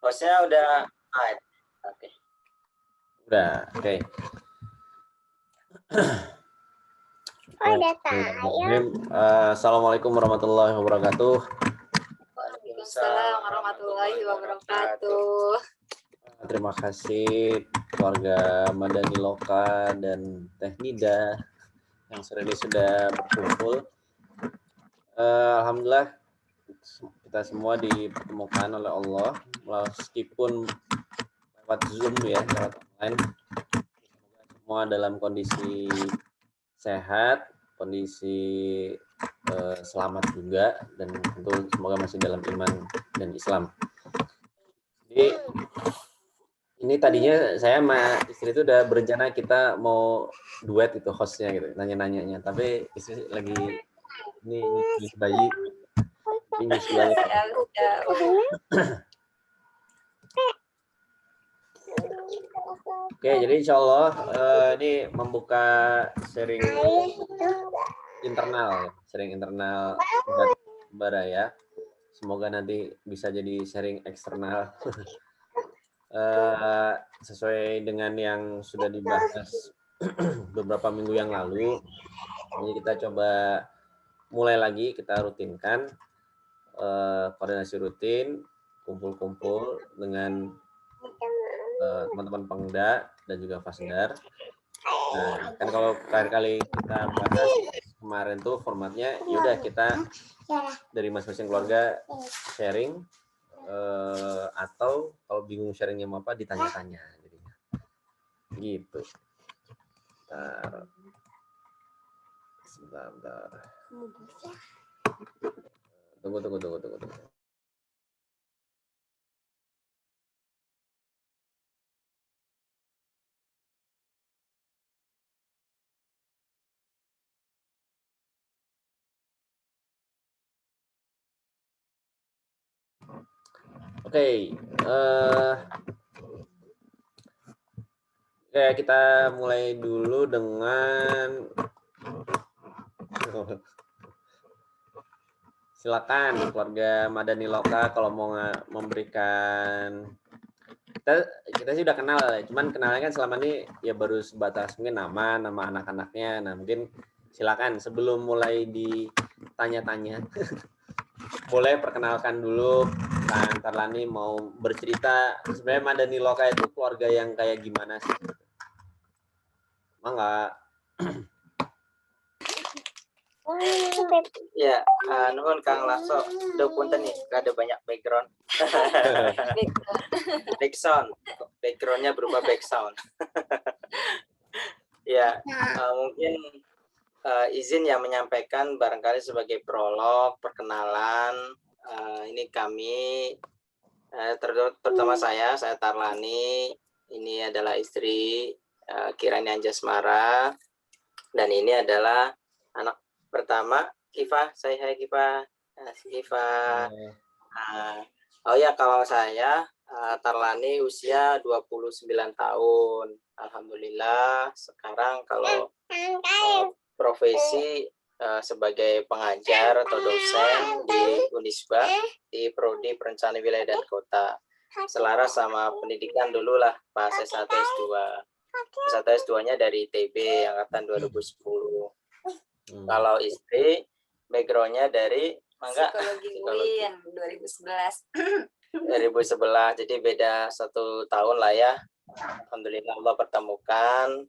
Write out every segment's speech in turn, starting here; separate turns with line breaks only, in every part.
Hostnya udah live. Oke.
Udah, oke. Assalamualaikum warahmatullahi wabarakatuh.
Waalaikumsalam warahmatullahi wabarakatuh.
Terima kasih keluarga Madani Loka dan Teh Nida yang sore ini sudah berkumpul. Alhamdulillah kita semua dipertemukan oleh Allah meskipun lewat Zoom ya, lewat online. Semoga semua dalam kondisi sehat, kondisi selamat juga, dan tentu semoga masih dalam iman dan Islam. Jadi ini tadinya saya sama istri itu udah berencana kita mau duet itu hostnya gitu, nanya-nanyanya, tapi istri lagi ini bayi, ini bayi. Oke, jadi insya Allah ini membuka sharing internal Baraya. Semoga nanti bisa jadi sharing eksternal sesuai dengan yang sudah dibahas beberapa minggu yang lalu. Jadi kita coba mulai lagi, kita rutinkan koordinasi rutin, kumpul-kumpul dengan teman-teman Pengda dan juga Fasdar. Nah, kan kalau kali kita bahas kemarin tuh formatnya, yaudah kita dari masing-masing keluarga sharing, atau kalau bingung sharingnya mau apa ditanya-tanya, jadinya gitu. Sebentar. Tunggu. Oke, kita mulai dulu dengan silakan keluarga Madani Loka kalau mau memberikan, kita sih udah kenal, cuman kenalnya kan selama ini ya baru sebatas mungkin nama anak-anaknya. Nah, mungkin silakan sebelum mulai ditanya-tanya boleh perkenalkan dulu Kang Tarlani, mau bercerita sebenarnya Madani Loka itu keluarga yang kayak gimana sih? Mangga.
Ya, nuhun Kang Lasso. Duh punten nih, ada banyak background. Backgroundnya berupa background. Ya, mungkin izin yang menyampaikan barangkali sebagai prolog, perkenalan. Ini kami, terutama saya Tarlani. Ini adalah istri Kirani Anjasmara, dan ini adalah anak pertama Kifa. Saya hai Kifa. Kifa. Oh ya, kalau saya Tarlani usia 29 tahun. Alhamdulillah sekarang kalau profesi sebagai pengajar atau dosen di Unisba di Prodi Perencanaan Wilayah dan Kota. Selaras sama pendidikan dulu lah pas S1 S2. S1 S2-nya dari ITB angkatan 2010. Kalau istri background-nya dari psikologi UIN 2011. Jadi beda 1 tahun lah ya. Alhamdulillah Allah pertemukan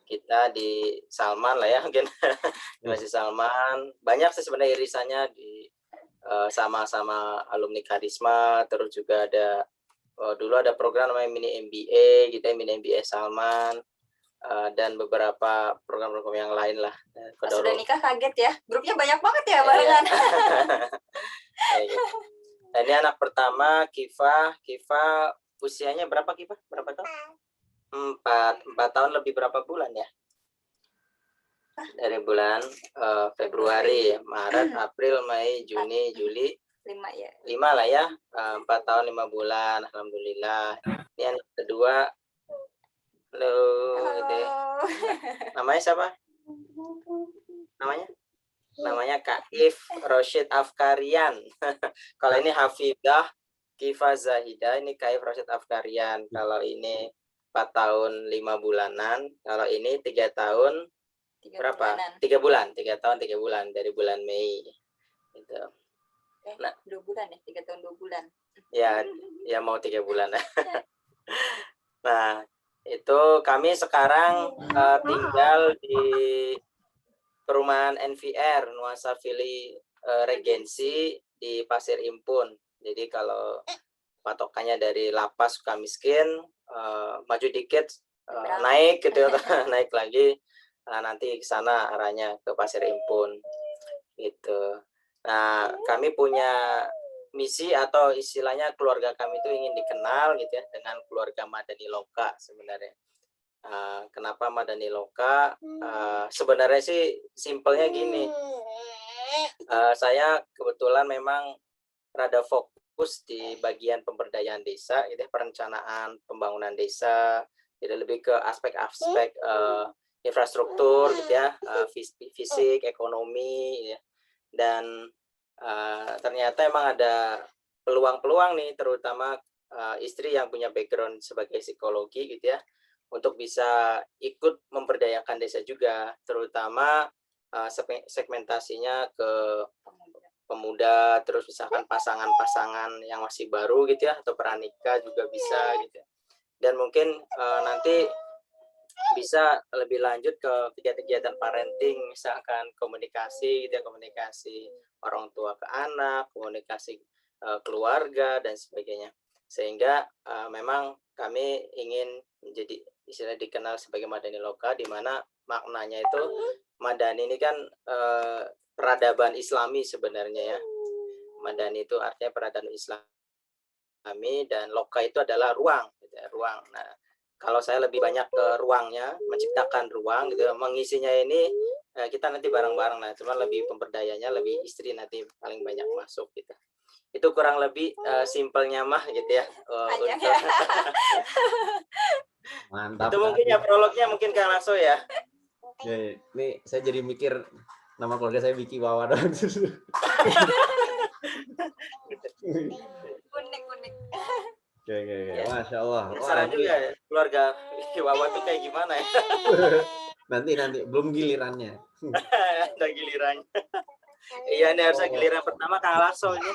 kita di Salman lah ya, mungkin masih Salman. Banyak sih sebenarnya irisannya di sama-sama alumni Karisma. Terus juga ada dulu ada program namanya Mini MBA gitu ya, Mini MBA Salman. Dan beberapa program-program yang lain lah.
Pas sudah nikah kaget ya, grupnya banyak banget ya barengan.
Nah, ini anak pertama Kifa usianya berapa Kifa? Berapa tahun? 4 tahun lebih berapa bulan ya? Dari bulan Februari, Maret, April, Mei, Juni, Juli.
5 ya.
5 lah ya. 4 tahun 5 bulan, alhamdulillah. Ini anak kedua. Halo. Gitu ya. Namanya siapa? Namanya Kak If Roshid Afkarian. Kalau ini Hafidah Kifa Zahida, ini Kaif Rasyid Afkarian. Kalau ini 4 tahun 5 bulanan, kalau ini 3 tahun
3
berapa?
bulanan.
3 bulan, 3 tahun 3 bulan dari bulan Mei. Gitu. Nah.
2 bulan ya, 3 tahun 2 bulan.
Ya, ya mau 3 bulan. Nah, itu kami sekarang tinggal di perumahan NVR Nuansa Vili Regensi di Pasir Impun. Jadi kalau patokannya dari Lapas Sukamiskin, maju dikit naik gitu naik lagi, nanti ke sana arahnya ke Pasir Impun gitu. Nah, kami punya misi atau istilahnya keluarga kami itu ingin dikenal gitu ya dengan keluarga Madani Loka sebenarnya. Kenapa Madani Loka? Sebenarnya sih simpelnya gini. Saya kebetulan memang rada fokus di bagian pemberdayaan desa, gitu, perencanaan pembangunan desa, jadi lebih ke aspek-aspek infrastruktur, gitu ya, fisik, ekonomi, ya. Dan ternyata emang ada peluang-peluang nih, terutama istri yang punya background sebagai psikologi, gitu ya, untuk bisa ikut memberdayakan desa juga, terutama segmentasinya ke pemuda, terus misalkan pasangan-pasangan yang masih baru gitu ya, atau pranikah juga bisa gitu. Dan mungkin nanti bisa lebih lanjut ke kegiatan parenting, misalkan komunikasi gitu ya, komunikasi orang tua ke anak, komunikasi keluarga dan sebagainya. Sehingga memang kami ingin menjadi istilah dikenal sebagai Madani Loka, di mana maknanya itu Madani ini kan peradaban Islami sebenarnya ya. Madani itu artinya peradaban Islami, dan Loka itu adalah ruang, gitu ya, ruang. Nah, kalau saya lebih banyak ke ruangnya, menciptakan ruang, gitu, mengisinya ini kita nanti bareng-bareng lah. Cuma lebih pemberdayanya, lebih istri nanti paling banyak masuk gitu. Itu kurang lebih simpelnya mah gitu ya. Untuk
Mantap.
itu mungkin ya prolognya mungkin Kang Lasso ya.
Ya, ini saya jadi mikir nama keluarga saya Vicky Wawa dong.
Unik.
Oke. Masya Allah.
Penasaran juga ya, keluarga Vicky Wawa tuh kayak gimana ya?
nanti belum gilirannya.
Ada gilirannya. Iya, ini harusnya giliran pertama Kang Lasso ini.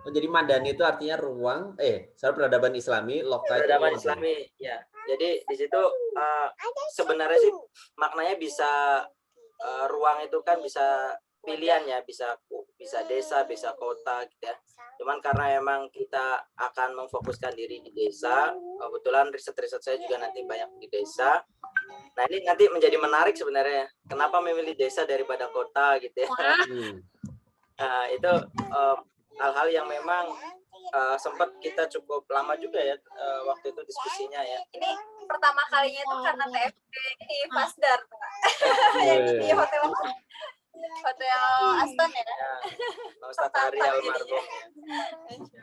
Oh, jadi Madani itu artinya ruang, soal peradaban Islami, Loka itu
Peradaban Islami, ya. Jadi di situ sebenarnya sih maknanya bisa ruang itu kan bisa pilihan ya, bisa desa, bisa kota gitu ya. Cuman karena emang kita akan memfokuskan diri di desa, kebetulan riset-riset saya juga nanti banyak di desa. Nah, ini nanti menjadi menarik sebenarnya. Kenapa memilih desa daripada kota gitu ya. Nah, itu hal-hal yang memang sempat kita cukup lama juga ya waktu itu diskusinya ya.
Ini pertama kalinya itu karena TFD ini Pasdar, Pak. Di hotel Aston ya.
Ustaz Hari almarhum ya.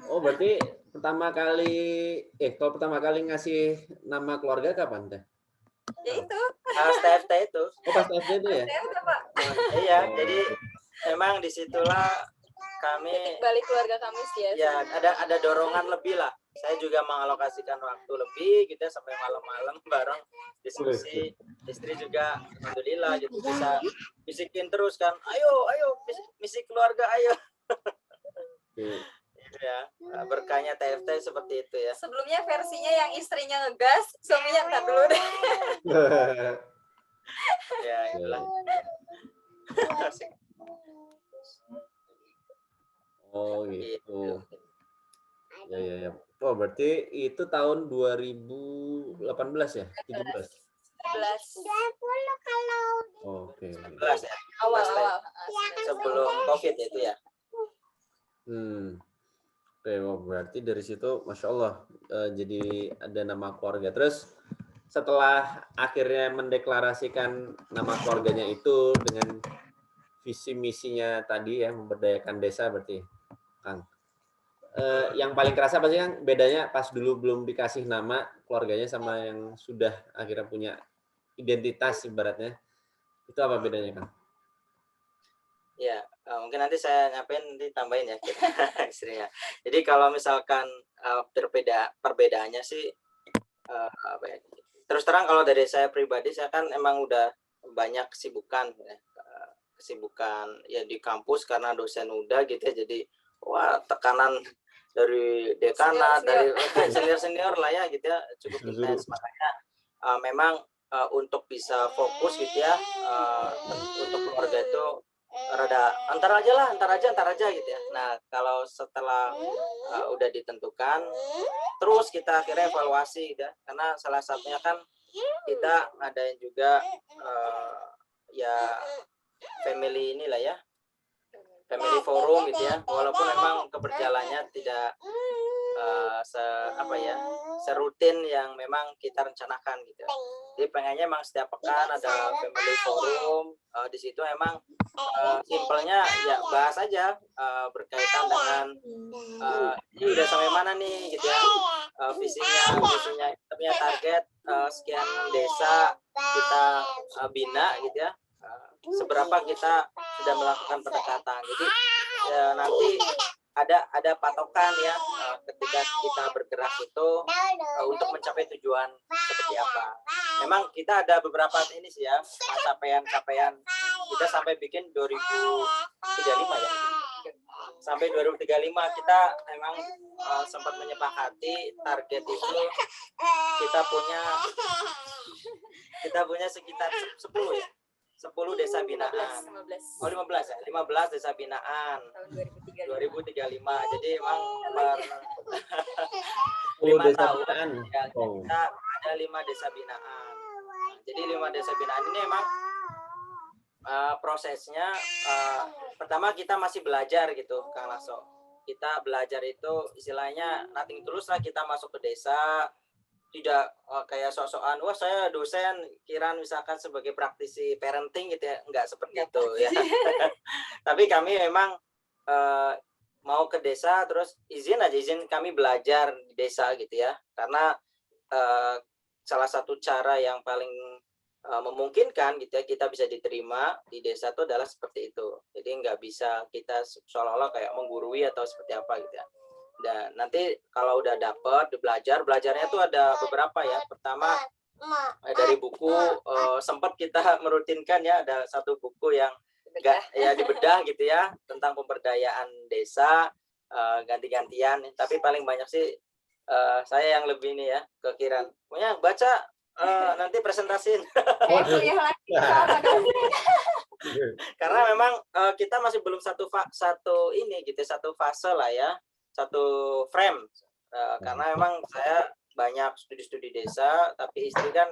Oh, berarti kalau pertama kali ngasih nama keluarga kapan teh?
Ya itu.
Pas TFT itu.
Oh, pas TFT itu ya?
TFD, Pak.
Iya, jadi memang disitulah kami
titik balik keluarga kami sih ya.
Ya, ada dorongan lebih lah. Saya juga mengalokasikan waktu lebih gitu ya, sampai malam-malam bareng diskusi. Istri juga alhamdulillah gitu bisa bisikin terus kan. Ayo misi keluarga ayo. Ya, berkahnya TFT seperti itu ya.
Sebelumnya versinya yang istrinya ngegas, suaminya ntar dulu deh.
Ya, itulah.
Oh gitu. Ya. Oh, berarti itu tahun 2018 ya? 17.
20 kalau.
Oke.
19 ya.
Awal.
Sebelum Covid itu ya.
Oke, berarti dari situ Masya Allah jadi ada nama keluarga. Terus setelah akhirnya mendeklarasikan nama keluarganya itu dengan visi misinya tadi ya, memberdayakan desa berarti, Kang. Yang paling kerasa pasti kan bedanya pas dulu belum dikasih nama keluarganya sama yang sudah akhirnya punya identitas ibaratnya. Itu apa bedanya, Kang?
Ya, mungkin nanti saya nyampein, nanti tambahin ya kita istrinya. Jadi kalau misalkan perbedaannya sih apa ya? Terus terang kalau dari saya pribadi, saya kan emang udah banyak kesibukan ya. Kesibukan ya di kampus karena dosen udah gitu ya, jadi wah tekanan dari dekanat, dari senior lah ya gitu ya, cukup intens. Makanya memang untuk bisa fokus gitu ya, untuk keluarga itu rada antar aja gitu ya. Nah kalau setelah udah ditentukan, terus kita akhirnya evaluasi gitu ya, karena salah satunya kan kita ada yang juga ya family inilah ya, family forum gitu ya, walaupun memang keberjalannya tidak serutin yang memang kita rencanakan gitu. Jadi pengennya memang setiap pekan ada family forum, di situ emang simpelnya ya bahas aja berkaitan dengan ini udah sampai mana nih gitu ya, visinya kita punya target sekian desa kita bina gitu ya, seberapa kita sudah melakukan pendekatan. Jadi nanti ada patokan ya ketika kita bergerak itu untuk mencapai tujuan seperti apa. Memang kita ada beberapa ini sih ya, capaian kita sampai bikin 2035 ya. Sampai 2035 kita memang sempat menyepakati target itu kita punya sekitar 10 ya. 10 desa binaan.
15.
Oh 15 ya, 15 desa binaan
Tahun
2035. Jadi emang per
10
5
desa
tahun
binaan.
ya, kita ada 5 desa binaan. Jadi 5 desa binaan ini emang prosesnya pertama kita masih belajar gitu Kang Lasso. Kita belajar itu istilahnya nothing tulus lah, kita masuk ke desa, tidak kayak sok-sokan wah saya dosen kira misalkan sebagai praktisi parenting gitu ya, enggak seperti itu ya. Tapi kami memang mau ke desa terus izin kami belajar di desa gitu ya, karena salah satu cara yang paling memungkinkan gitu ya kita bisa diterima di desa itu adalah seperti itu. Jadi nggak bisa kita seolah-olah kayak menggurui atau seperti apa gitu ya. Dan nanti kalau udah dapet belajarnya tuh ada beberapa ya. Pertama dari buku sempat kita merutinkan ya, ada satu buku yang dibedah gitu ya tentang pemberdayaan desa, ganti-gantian. Tapi paling banyak sih saya yang lebih ini ya kekiran punya baca nanti presentasiin.
kuliah lagi.
Karena memang kita masih belum satu ini gitu, satu fase lah ya, satu frame. Karena memang saya banyak studi desa, tapi istri kan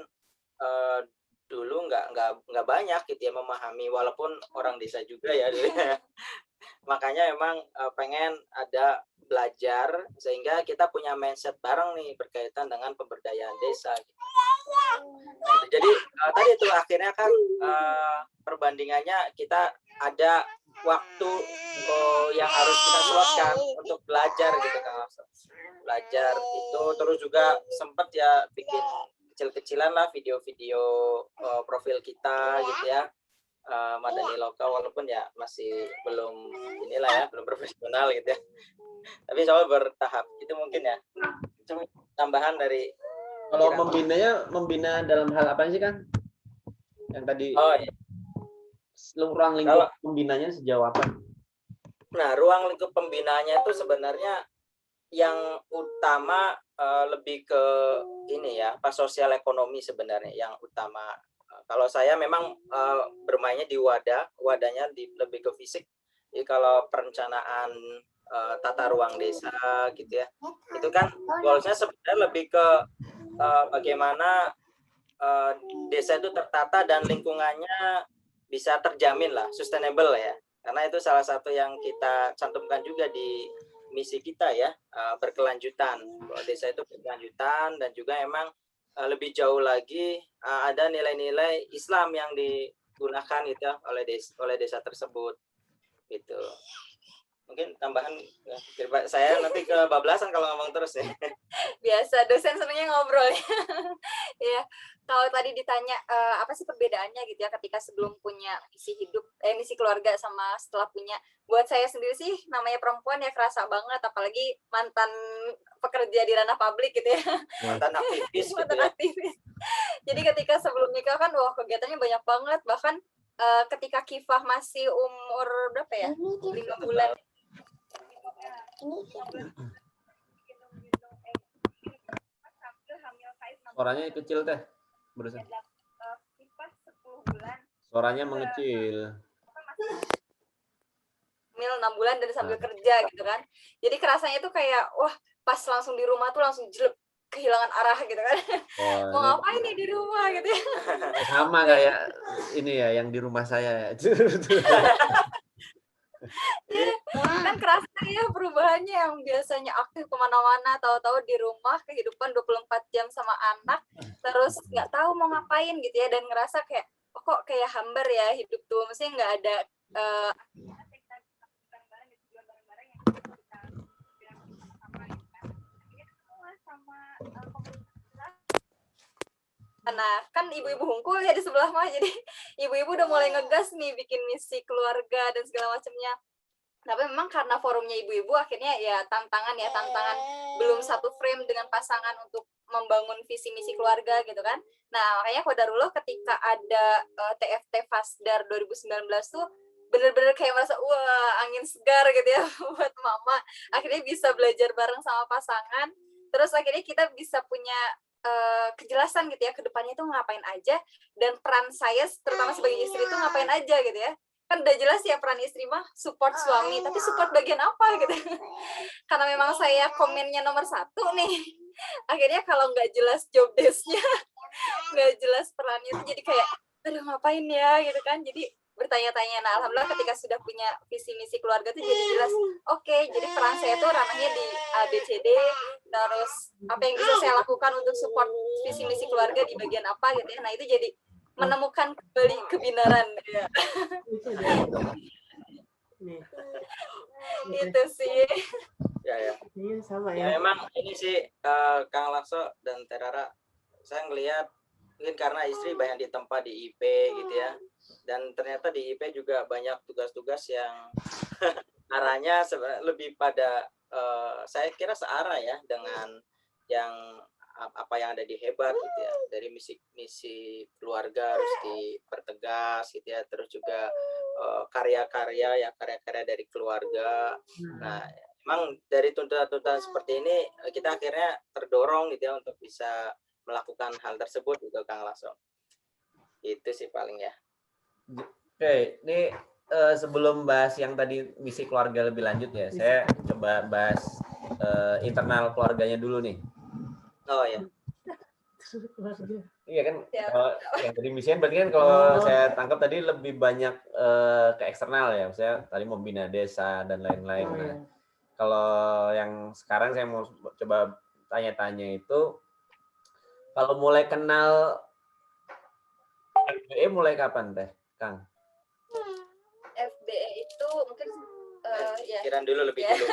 dulu nggak banyak gitu ya memahami, walaupun orang desa juga ya dulu. Makanya memang pengen ada belajar sehingga kita punya mindset bareng nih berkaitan dengan pemberdayaan desa gitu. Jadi tadi itu akhirnya kan perbandingannya kita ada waktu yang harus kita slotkan untuk belajar gitu Kang Lasso. Belajar itu terus juga sempat ya bikin kecil-kecilan lah video-video profil kita gitu ya, Madani lokal, walaupun ya masih belum inilah ya, belum profesional gitu ya. Tapi insya Allah bertahap itu mungkin ya. Cuma tambahan dari
kalau membina dalam hal apa sih kan? Yang tadi ruang lingkup pembinanya sejauh apa?
Nah, ruang lingkup pembinanya itu sebenarnya yang utama lebih ke ini ya, pas sosial ekonomi sebenarnya yang utama. Kalau saya memang bermainnya di wadahnya lebih ke fisik. Jadi kalau perencanaan tata ruang desa gitu ya, itu kan goalsnya sebenarnya lebih ke bagaimana desa itu tertata dan lingkungannya bisa terjamin lah, sustainable ya. Karena itu salah satu yang kita cantumkan juga di misi kita ya, berkelanjutan. Bahwa desa itu berkelanjutan dan juga emang lebih jauh lagi ada nilai-nilai Islam yang digunakan gitu ya, oleh desa tersebut gitu. Mungkin tambahan ya, saya nanti ke bablasan kalau ngomong terus ya.
Biasa dosen senangnya ngobrol ya. Ya, kalau tadi ditanya apa sih perbedaannya gitu ya ketika sebelum punya misi hidup, misi keluarga sama setelah punya. Buat saya sendiri sih namanya perempuan ya kerasa banget, apalagi mantan pekerja di ranah publik gitu ya.
Mantan aktivis gitu
Mantan
ya.
aktivis. Jadi ketika sebelum nikah kan wah kegiatannya banyak banget, bahkan ketika Kifah masih umur berapa ya? 5 bulan.
Suaranya kecil teh. Berusaha.
Kifah 10 bulan.
Suaranya mengecil.
Hamil 6 bulan dan sambil kerja gitu kan. Jadi kerasanya tuh kayak wah pas langsung di rumah tuh langsung jelek kehilangan arah gitu kan. Mau ngapain nih di rumah gitu ya.
Sama kayak ini ya yang di rumah saya.
Kan kerasa ya perubahannya yang biasanya aktif kemana-mana, tahu-tahu di rumah kehidupan 24 jam sama anak, terus nggak tahu mau ngapain gitu ya, dan ngerasa kayak oh, kok kayak hambar ya hidup tuh, mesti nggak ada nah kan ibu-ibu Hungkul ya di sebelah mah, jadi ibu-ibu udah mulai ngegas nih bikin misi keluarga dan segala macamnya. Tapi memang karena forumnya ibu-ibu akhirnya ya tantangan belum satu frame dengan pasangan untuk membangun visi misi keluarga gitu kan. Nah makanya Qadarullah ketika ada TFT Fasdar 2019 tuh bener-bener kayak merasa wah angin segar gitu ya buat mama. Akhirnya bisa belajar bareng sama pasangan. Terus akhirnya kita bisa punya kejelasan gitu ya ke depannya itu ngapain aja, dan peran saya terutama sebagai istri itu ngapain aja gitu ya. Kan udah jelas ya peran istri mah support suami, tapi support bagian apa gitu. Karena memang saya komennya nomor 1 nih, akhirnya kalau nggak jelas job desk-nya, nggak jelas perannya itu jadi kayak aduh ngapain ya gitu kan. Jadi bertanya-tanya. Nah alhamdulillah ketika sudah punya visi misi keluarga tuh jadi jelas, oke, jadi peran saya tuh ranahnya di ABCD, terus apa yang bisa saya lakukan untuk support visi misi keluarga di bagian apa gitu ya. Nah itu jadi menemukan kembali kebenaran ya. Itu sih.
Ya.
Sama
Ya
ya.
memang ini sih Kang Lakso dan Terara, saya ngelihat mungkin karena istri banyak ditempa di IP gitu ya, dan ternyata di IP juga banyak tugas-tugas yang arahnya sebenarnya lebih pada saya kira searah ya dengan yang apa yang ada di Hebat gitu ya, dari misi keluarga harus dipertegas gitu ya, terus juga karya-karya dari keluarga. Nah memang dari tuntutan seperti ini kita akhirnya terdorong gitu ya untuk bisa melakukan hal tersebut gitu Kang Lakso. Itu sih paling ya.
Oke, ini sebelum bahas yang tadi misi keluarga lebih lanjut ya, saya coba bahas internal keluarganya dulu nih.
Oh ya.
Iya kan, kalau yang tadi misinya berarti kan kalau saya tangkap tadi lebih banyak ke eksternal ya, misalnya tadi membina desa dan lain-lain. Nah, kalau yang sekarang saya mau coba tanya-tanya itu, kalau mulai kenal FBE mulai kapan teh, Kang?
FBE itu mungkin ya.
Pikiran dulu lebih dulu.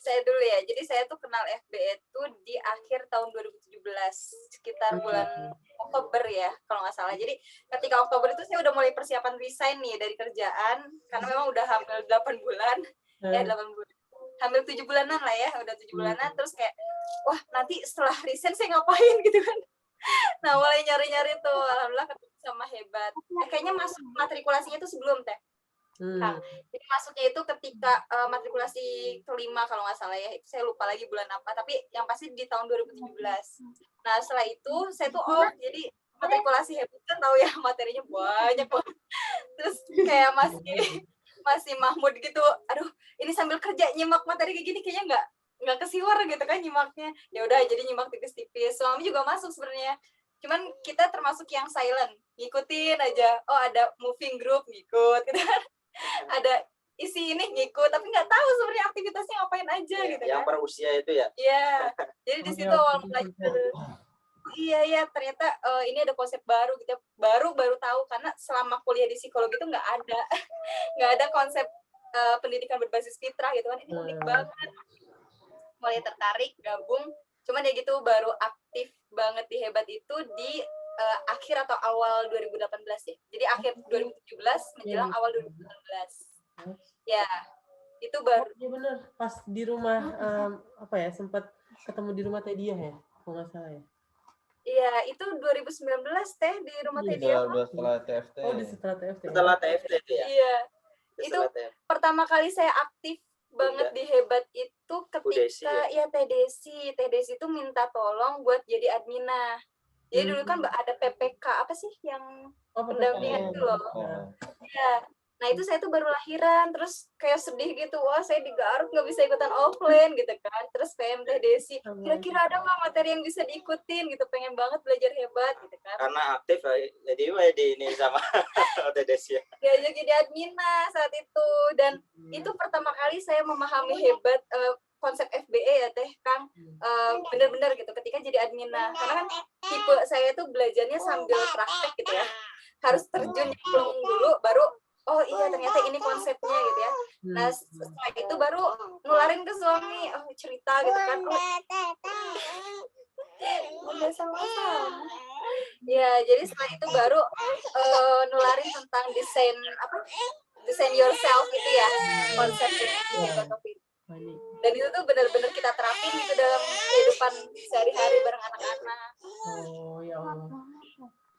Saya dulu ya. Jadi saya tuh kenal FBE itu di akhir tahun 2017, sekitar bulan Oktober ya, kalau nggak salah. Jadi ketika Oktober itu saya udah mulai persiapan resign nih dari kerjaan, karena memang udah hamil 8 bulan. Ya 8 bulan. Hamil 7 bulanan lah ya, udah 7 bulanan. Terus kayak, wah nanti setelah resign saya ngapain gitu kan. Nah mulai nyari-nyari tuh, alhamdulillah ketemu sama Hebat. Kayaknya masuk matrikulasinya tuh sebelum teh. Nah, jadi masuknya itu ketika matrikulasi kelima kalau nggak salah ya, itu saya lupa lagi bulan apa, tapi yang pasti di tahun 2017. Nah setelah itu saya tuh jadi matrikulasi Hebat kan tahu ya materinya banyak banget, terus kayak masih Mahmud gitu, aduh ini sambil kerja nyimak materi kayak gini kayaknya nggak kesiwar gitu kan nyimaknya. Ya udah jadi nyimak tipis-tipis. Suami juga masuk sebenarnya, cuman kita termasuk yang silent, ngikutin aja. Oh ada moving group ngikut gitu kan, ada isi ini ngikut, tapi nggak tahu sebenarnya aktivitasnya ngapain aja
Ya,
gitu
yang
kan.
per usia itu ya.
Iya, jadi di situ awal belajar. Iya ternyata ini ada konsep baru gitu, baru tahu, karena selama kuliah di psikologi itu nggak ada konsep pendidikan berbasis fitrah gitu kan. Ini unik banget. Mulai tertarik gabung, Cuman ya gitu baru aktif banget di Hebat itu di akhir atau awal 2018 ya. Jadi akhir 2017 menjelang awal 2018. Ya, itu baru.
Iya bener, pas di rumah apa ya, sempat ketemu di rumah Teh Diah ya, kalau nggak salah ya.
Iya, itu 2019 Teh di rumah Teh Diah.
Setelah TFT.
Oh, di setelah TFT.
Setelah TFT itu ya.
Iya. Itu
Setelah TFT.
pertama kali saya aktif banget di Hebat itu
Desi
ketika ya Teh Desi itu minta tolong buat jadi adminah. Jadi dulu kan ada PPK apa sih yang
Oh,
pendampingan itu loh. Iya. Nah itu saya tuh baru lahiran, terus kayak sedih gitu, wah saya di Garut nggak bisa ikutan offline gitu kan. Terus PM Teh Desi, kira-kira ada nggak materi yang bisa diikutin gitu, pengen banget belajar Hebat gitu kan.
Karena aktif jadi di ini sama Teh Desi.
Diajak jadi adminah saat itu, dan itu pertama kali saya memahami Hebat konsep FBE ya Teh Kang, bener-bener gitu ketika jadi adminah, karena kan tipe saya tuh belajarnya sambil praktek gitu ya, harus terjun nyemplung dulu baru oh iya ternyata ini konsepnya gitu ya. Nah setelah itu baru nularin ke suami, oh cerita gitu kan, udah sama-sama ya. Jadi setelah itu baru nularin tentang desain yourself gitu ya, konsepnya dan itu tuh benar-benar kita terapin gitu dalam kehidupan sehari-hari bareng anak-anak.
Oh ya Allah.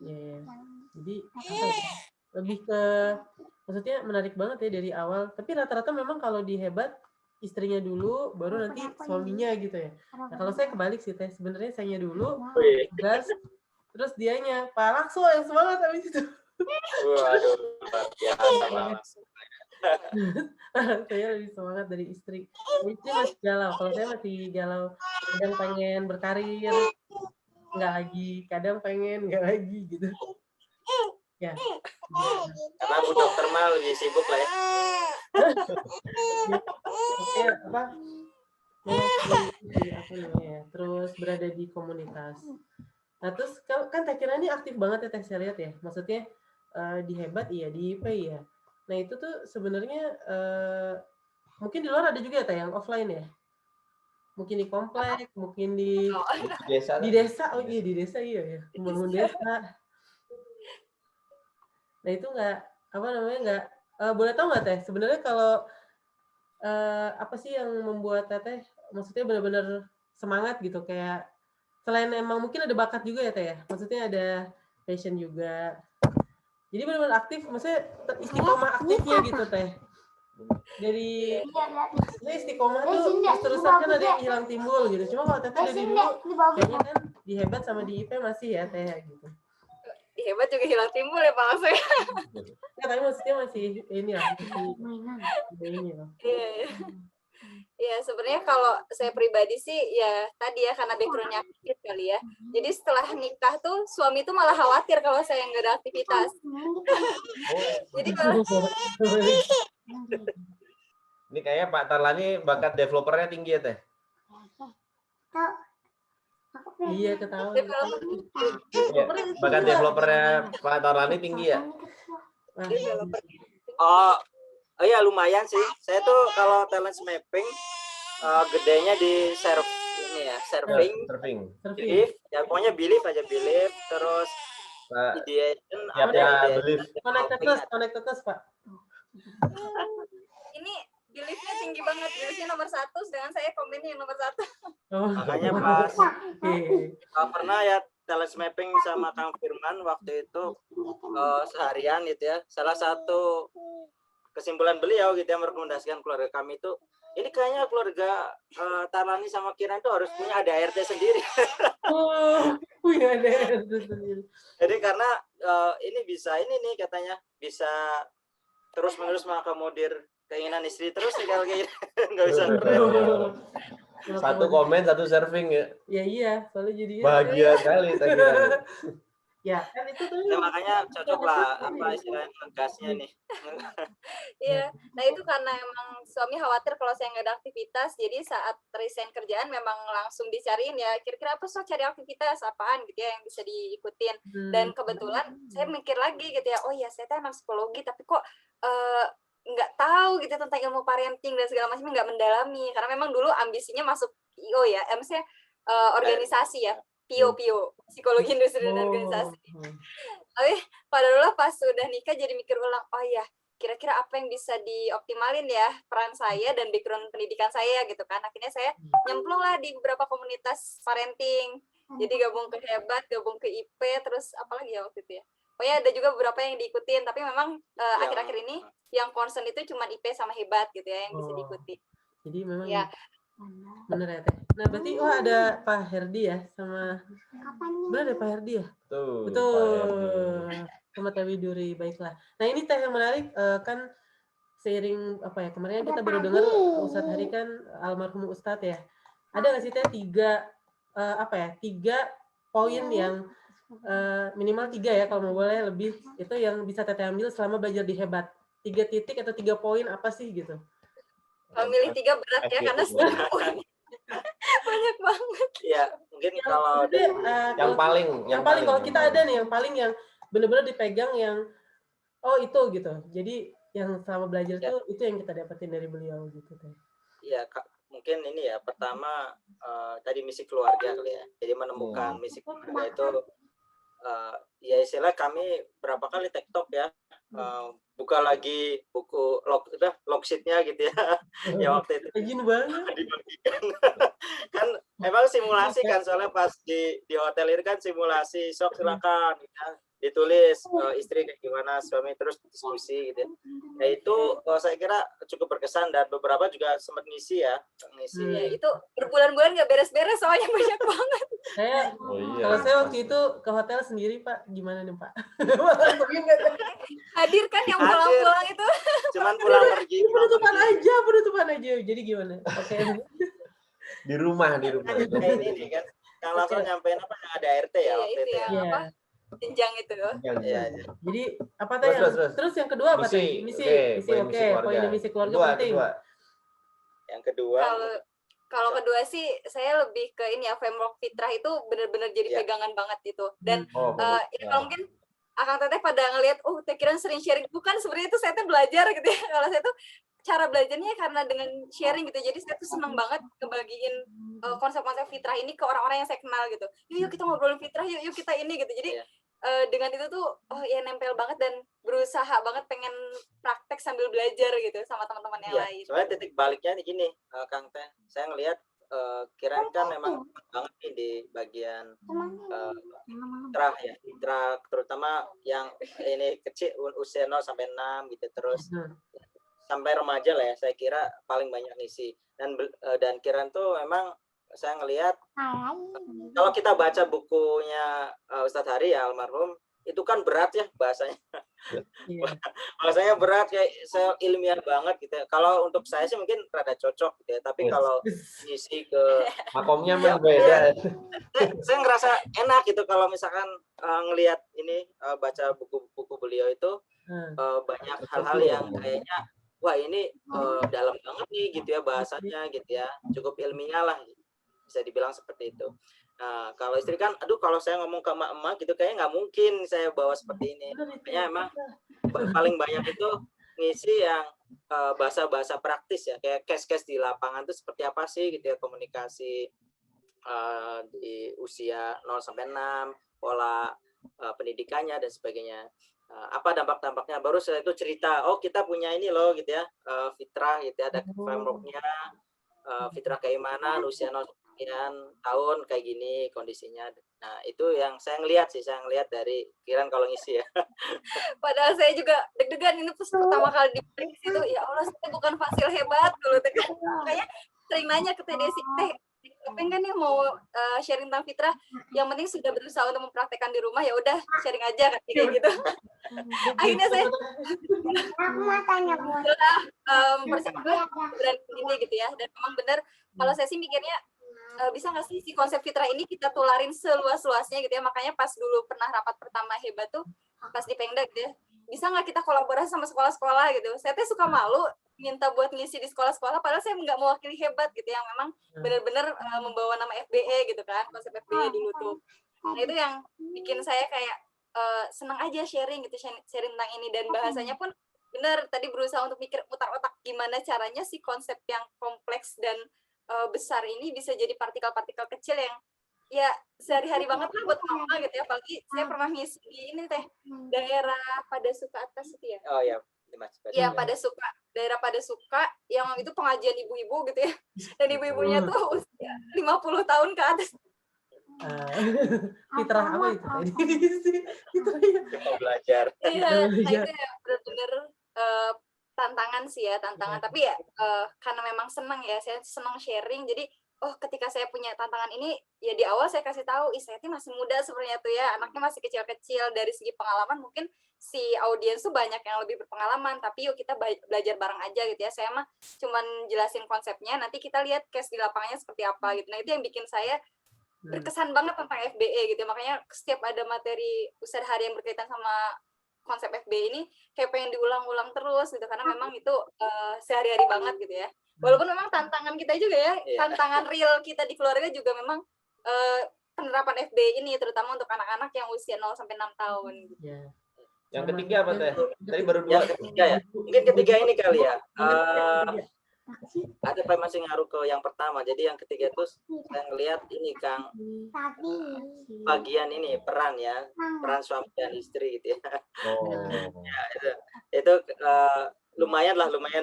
Ya. Jadi apa ya? Lebih ke, maksudnya menarik banget ya dari awal. Tapi rata-rata memang kalau di Hebat istrinya dulu, baru nanti suaminya gitu ya. Nah kalau saya kebalik sih Teh, sebenarnya saya dulu tugas, terus dianya Pak Lakso yang semangat habis itu.
Waduh, luar biasa banget.
Saya lebih semangat dari istri. Istri masih galau, kalau saya masih galau. Kadang pengen berkarir, nggak lagi. Kadang pengen, nggak lagi gitu. Ya.
Karena Bu Dokter mah lebih sibuk lah ya.
Oke, apa namanya? Terus berada di komunitas. Nah, terus kan Teh Kira ini aktif banget ya Teh, saya lihat ya. Maksudnya di Hebat iya, di IP ya. Nah, itu tuh sebenarnya mungkin di luar ada juga ya Teh yang offline ya. Mungkin di komplek, mungkin di desa. Oh iya, di desa iya ya. Membangun desa. Nah, itu nggak boleh tahu nggak Teh? Sebenarnya kalau apa sih yang membuat Teteh maksudnya benar-benar semangat gitu, kayak selain emang mungkin ada bakat juga ya Teh ya, maksudnya ada passion juga, jadi benar-benar aktif, maksudnya istiqomah aktifnya gitu Teh, dari istiqomah tuh terus-terusan kan ada yang hilang timbul gitu, cuma kalau Teteh dari dulu kayaknya kan di Hebat sama di IP masih ya Teh gitu.
Di Hebat juga hilang timbul ya Pak Lakso ya.
Ya tapi maksudnya masih ini lah, masih ini loh.
Iya. Ya sebenarnya kalau saya pribadi sih ya tadi ya karena backgroundnya aktif kali ya. Jadi setelah nikah tuh suami tuh malah khawatir kalau saya nggak ada aktivitas. Jadi
ini kayaknya Pak Tarlani bakat developernya tinggi ya Teh.
Iya ketahuan.
Ya, bakat developernya Pak Tarlani tinggi ya.
Oh iya lumayan sih. Saya tuh kalau talent mapping gedenya di surfing, belief, ya pokoknya belief aja belief, terus ideation,
connectedness Pak.
Ini beliefnya tinggi banget, beliefnya nomor 1, sedangkan saya komennya yang nomor 1.
Oh.
Makanya pas pernah ya talent mapping sama Kang Firman waktu itu seharian gitu ya, salah satu kesimpulan beliau gitu yang merekomendasikan keluarga kami itu, ini kayaknya keluarga Tarlani sama Kiran itu harus punya ADART sendiri.
Punya ADART sendiri.
Jadi karena ini nih katanya bisa terus-menerus mengakomodir keinginan istri terus tinggal kayak nggak bisa.
Satu komen, satu surfing ya.
Ya iya, soalnya jadi
bahagia sekali kira.
Ya kan itu tuh.
Ya, makanya cocok lah apa istilahnya ngegasnya nih.
Iya, nah itu karena emang suami khawatir kalau saya nggak ada aktivitas, jadi saat resign kerjaan memang langsung dicariin ya kira-kira apa cari aktivitas apaan gitu ya yang bisa diikutin. Dan kebetulan saya mikir lagi gitu ya, oh ya saya tuh anak psikologi tapi kok nggak tahu gitu tentang ilmu parenting dan segala macamnya, nggak mendalami karena memang dulu ambisinya masuk IO ya, maksudnya organisasi ya, PIO, psikologi industri dan organisasi. Tapi pada dulu pas sudah nikah jadi mikir ulang, oh ya kira-kira apa yang bisa dioptimalin ya peran saya dan background pendidikan saya gitu kan. Akhirnya saya nyemplung lah di beberapa komunitas parenting. Jadi gabung ke Hebat, gabung ke IP, terus apalagi ya waktu itu ya. Pokoknya ada juga beberapa yang diikutin, tapi memang akhir-akhir ini yang concern itu cuma IP sama Hebat gitu ya yang bisa diikuti.
Jadi memang
ya.
Bener ya Teh. Nah berarti ada Pak Herdi ya sama bener ada Pak Herdi ya? Betul. Sama Teh Widuri, baiklah. Nah ini Teh yang menarik kan seiring apa ya kemarin kita baru dengar Ustadz Hari kan almarhum Ustadz ya. Ada nggak sih Teh tiga poin yang minimal 3 ya kalau mau boleh lebih itu yang bisa Teteh ambil selama belajar di Hebat. 3 titik atau 3 poin apa sih gitu?
Kalau milih 3 berat ya karena banyak banget.
Ya mungkin kalau
yang paling
kalau kita ada nih yang paling yang benar-benar dipegang yang itu gitu. Jadi yang selama belajar tuh itu yang kita dapetin dari beliau gitu Teh.
Iya, mungkin ini ya pertama tadi misi keluarga kali ya. Jadi menemukan misi keluarga itu ya istilah kami berapa kali tektok ya. Buka lagi buku log sheet-nya gitu ya. Ya waktu itu
Izin banget.
Kan emang simulasi kan soalnya pas di hotel ini kan simulasi sok silakan ya. Ditulis istri kayak gimana, suami, terus diskusi gitu. Ya itu saya kira cukup berkesan dan beberapa juga sempat ngisi.
Ya, itu berbulan-bulan nggak beres-beres soalnya banyak banget.
Kalau saya waktu itu ke hotel sendiri Pak, gimana nih Pak?
Hadir kan yang pulang-pulang itu.
Cuman pulang pergi.
Penutupan aja. Jadi gimana? Oke.
Di rumah.
Kayak ini kan, yang langsung nyampein apa yang ada RT ya waktu itu ya.
Apa? Jenjang itu.
Iya.
Jadi apa teh terus yang kedua apa teh? Misi. Oke, poin misi keluarga penting.
Yang kedua
kalau kedua sih saya lebih ke ini ya, framework fitrah itu benar-benar jadi pegangan banget gitu. Dan kalau mungkin Akang Teteh pada ngelihat Teh Kiran sering sharing, bukan sebenarnya itu saya tuh belajar gitu ya. Kalau saya tuh cara belajarnya karena dengan sharing gitu. Jadi saya tuh senang banget ngebagiin konsep-konsep fitrah ini ke orang-orang yang saya kenal gitu. Yuk kita ngobrolin fitrah, yuk kita ini gitu. Jadi dengan itu tuh ya nempel banget dan berusaha banget pengen praktek sambil belajar gitu sama teman-teman yang lain.
Soalnya titik baliknya nih gini, Kang Teh. Saya ngelihat Kiran kan memang banget nih di bagian fitrah terutama yang ini kecil usia 0 sampai 6 gitu terus sampai remaja lah ya. Saya kira paling banyak ngisi dan Kiran tuh memang saya ngelihat kalau kita baca bukunya Ustadz Hari ya almarhum itu kan berat ya bahasanya. Bahasanya berat kayak saya ilmiah banget gitu ya. Kalau untuk saya sih mungkin rada cocok gitu ya. Tapi kalau ngisi ke
makomnya memang beda.
Saya ngerasa enak gitu kalau misalkan ngelihat ini baca buku-buku beliau itu banyak hal-hal yang kayaknya wah ini dalam banget nih gitu ya bahasanya gitu ya. Cukup ilmiah lah. Bisa dibilang seperti itu. Nah, kalau istri kan, kalau saya ngomong ke emak-emak gitu, kayaknya nggak mungkin saya bawa seperti ini. Makanya emang paling banyak itu ngisi yang bahasa-bahasa praktis ya, kayak case-case di lapangan itu seperti apa sih gitu ya, komunikasi di usia 0 sampai 6, pola pendidikannya dan sebagainya. Apa dampak-dampaknya? Baru setelah itu cerita, kita punya ini loh gitu ya, fitrah gitu ya, ada framework-nya. Fitrah keimanan usia 0 sekian tahun kayak gini kondisinya. Nah itu yang saya ngelihat dari Kiran kalau ngisi ya.
Padahal saya juga deg-degan ini pertama kali di situ, ya Allah saya bukan fasil hebat dulu teh. Makanya sering nanya ke Teh Desi, Teh pengen nih mau sharing tentang fitrah, yang penting sudah berusaha untuk mempraktekkan di rumah, ya udah sharing aja kayak gitu. Akhirnya saya persiapan ini gitu ya, dan memang benar kalau saya sih mikirnya bisa nggak sih si konsep fitrah ini kita tularin seluas-luasnya gitu ya. Makanya pas dulu pernah rapat pertama Hebat tuh pas di Pengda gitu ya, bisa nggak kita kolaborasi sama sekolah-sekolah gitu. Saya tuh suka malu minta buat ngisi di sekolah-sekolah padahal saya nggak mewakili Hebat gitu yang memang benar-benar membawa nama FBE gitu kan, konsep FBE dulu tuh. Nah itu yang bikin saya kayak senang aja sharing gitu, sharing tentang ini, dan bahasanya pun benar tadi berusaha untuk mikir putar otak gimana caranya sih konsep yang kompleks dan besar ini bisa jadi partikel-partikel kecil yang ya sehari-hari banget lah buat mama gitu ya. Apalagi saya pernah ngisi di ini teh daerah pada suka atas itu ya.
Oh ya, Mas.
Iya, pada suka daerah pada suka yang itu pengajian ibu-ibu gitu ya. Dan ibu-ibunya tuh usia 50 tahun ke atas.
Fitrah apa itu tadi? Fitrahnya.
Mau belajar.
Iya, nah itu ya benar-benar tantangan sih ya, tantangan. Tapi ya karena memang senang ya, saya senang sharing. Jadi ketika saya punya tantangan ini, ya di awal saya kasih tahu, saya masih muda sebenarnya tuh ya, anaknya masih kecil-kecil. Dari segi pengalaman mungkin si audiens tuh banyak yang lebih berpengalaman, tapi yuk kita belajar bareng aja gitu ya. Saya mah cuman jelasin konsepnya, nanti kita lihat case di lapangnya seperti apa gitu. Nah itu yang bikin saya berkesan banget tentang FBE gitu. Makanya setiap ada materi usaha hari yang berkaitan sama konsep FBE ini kayak pengen diulang-ulang terus gitu, karena memang itu sehari-hari banget gitu ya. Walaupun memang tantangan kita juga ya, tantangan real kita di keluarga juga memang penerapan FBE ini, terutama untuk anak-anak yang usia 0 sampai 6 tahun gitu.
Yang ketiga apa teh? Tadi baru 2.
Yang ketiga ya. Mungkin ketiga ini kali ya. Ada Pak masih ngaruh ke yang pertama. Jadi yang ketiga itu saya ngelihat ini Kang, bagian ini peran ya, peran suami dan istri gitu ya. Ya, itu lumayan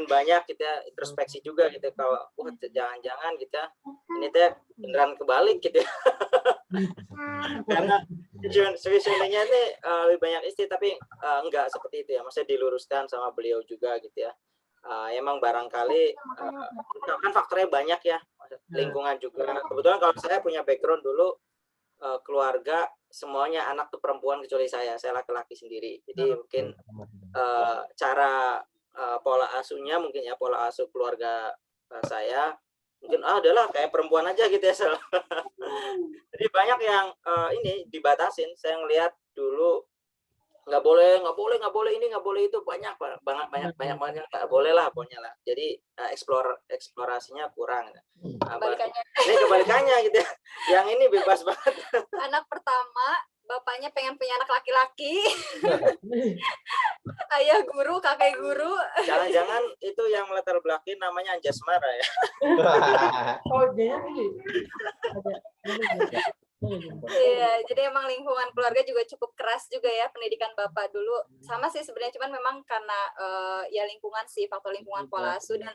banyak kita introspeksi juga gitu, kalau jangan-jangan kita ini teh beneran kebalik gitu ya. Karena tujuannya ini lebih banyak istri, tapi enggak seperti itu ya, maksudnya diluruskan sama beliau juga gitu ya. Emang barangkali kan faktornya banyak ya, lingkungan juga. Kebetulan kalau saya punya background dulu keluarga semuanya anak tuh perempuan kecuali saya laki-laki sendiri. Jadi mungkin cara pola asuhnya mungkin ya, pola asuh keluarga saya mungkin adalah kayak perempuan aja gitu ya. Jadi banyak yang ini dibatasin. Saya ngelihat dulu nggak boleh ini, nggak boleh itu, banyak banget nggak boleh lah pokoknya lah. Jadi eksplorasinya kurang. Ini kebalikannya gitu ya. Yang ini bebas banget.
Anak pertama bapaknya pengen punya anak laki-laki. Ayah guru, kakek guru.
Jangan-jangan itu yang melatar belakangi namanya Anjasmara ya.
Iya, jadi emang lingkungan keluarga juga cukup keras juga ya, pendidikan bapak dulu sama sih sebenarnya, cuman memang karena ya lingkungan sih, faktor lingkungan, pola asuh, dan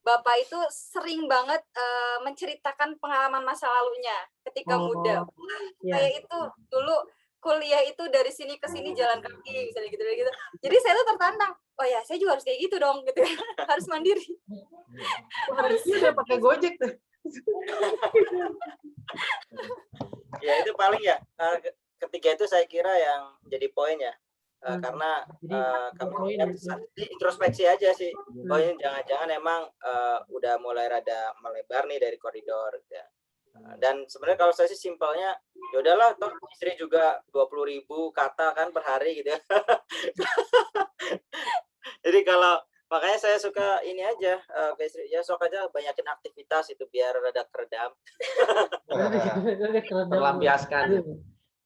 bapak itu sering banget menceritakan pengalaman masa lalunya ketika muda. Saya itu dulu kuliah itu dari sini ke sini jalan kaki misalnya gitu. Jadi saya tuh tertantang, oh ya saya juga harus kayak gitu dong gitu ya. Harus mandiri.
Harusnya udah pakai Gojek tuh.
Ya itu paling ya, ketiga itu saya kira yang jadi poin ya, karena introspeksi aja sih. Oh ini jangan-jangan emang udah mulai rada melebar nih dari koridor gitu ya. Dan sebenarnya kalau saya sih simpelnya, ya udahlah, toh istri juga 20.000 kata kan per hari gitu ya. Jadi kalau makanya saya suka ini aja ke istri, ya sok aja banyakin aktivitas itu biar rada keredam.
Terlampiaskan.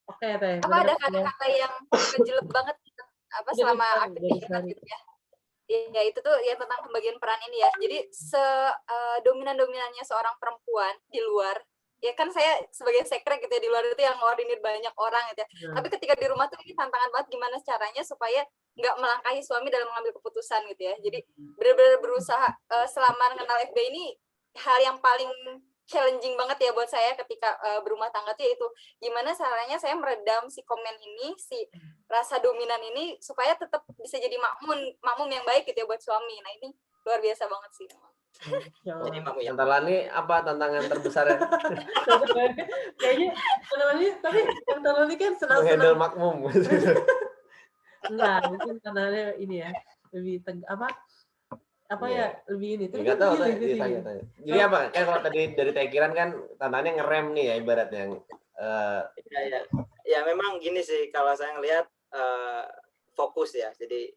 Oke teh.
Apa ada kata-kata yang menjelek banget gitu, apa selama aktivitas gitu ya? Ya itu tuh ya tentang pembagian peran ini ya. Jadi dominan-dominannya seorang perempuan di luar, ya kan saya sebagai sekret gitu ya, di luar itu yang ngordinir banyak orang gitu ya. Tapi ketika di rumah tuh ini tantangan banget gimana caranya supaya nggak melangkahi suami dalam mengambil keputusan gitu ya. Jadi benar-benar berusaha selama mengenal FB ini, hal yang paling challenging banget ya buat saya ketika berumah tangga tuh yaitu gimana caranya saya meredam si komen ini, si rasa dominan ini supaya tetap bisa jadi makmum yang baik gitu ya buat suami. Nah ini luar biasa banget sih.
Jadi makmum yang
Tantangannya apa, tantangan terbesarnya?
Kayaknya tapi tantangannya kan
Handle
senang-senang.
makmum.
Enggak, mungkin tantangannya ini ya, lebih apa ya, lebih ini. Tapi
Nggak tahu,
tanya.
Jadi apa? Kan kalau tadi dari Tekiran kan tantangannya ngerem nih ya ibaratnya.
Ya memang gini sih, kalau saya ngelihat fokus ya. Jadi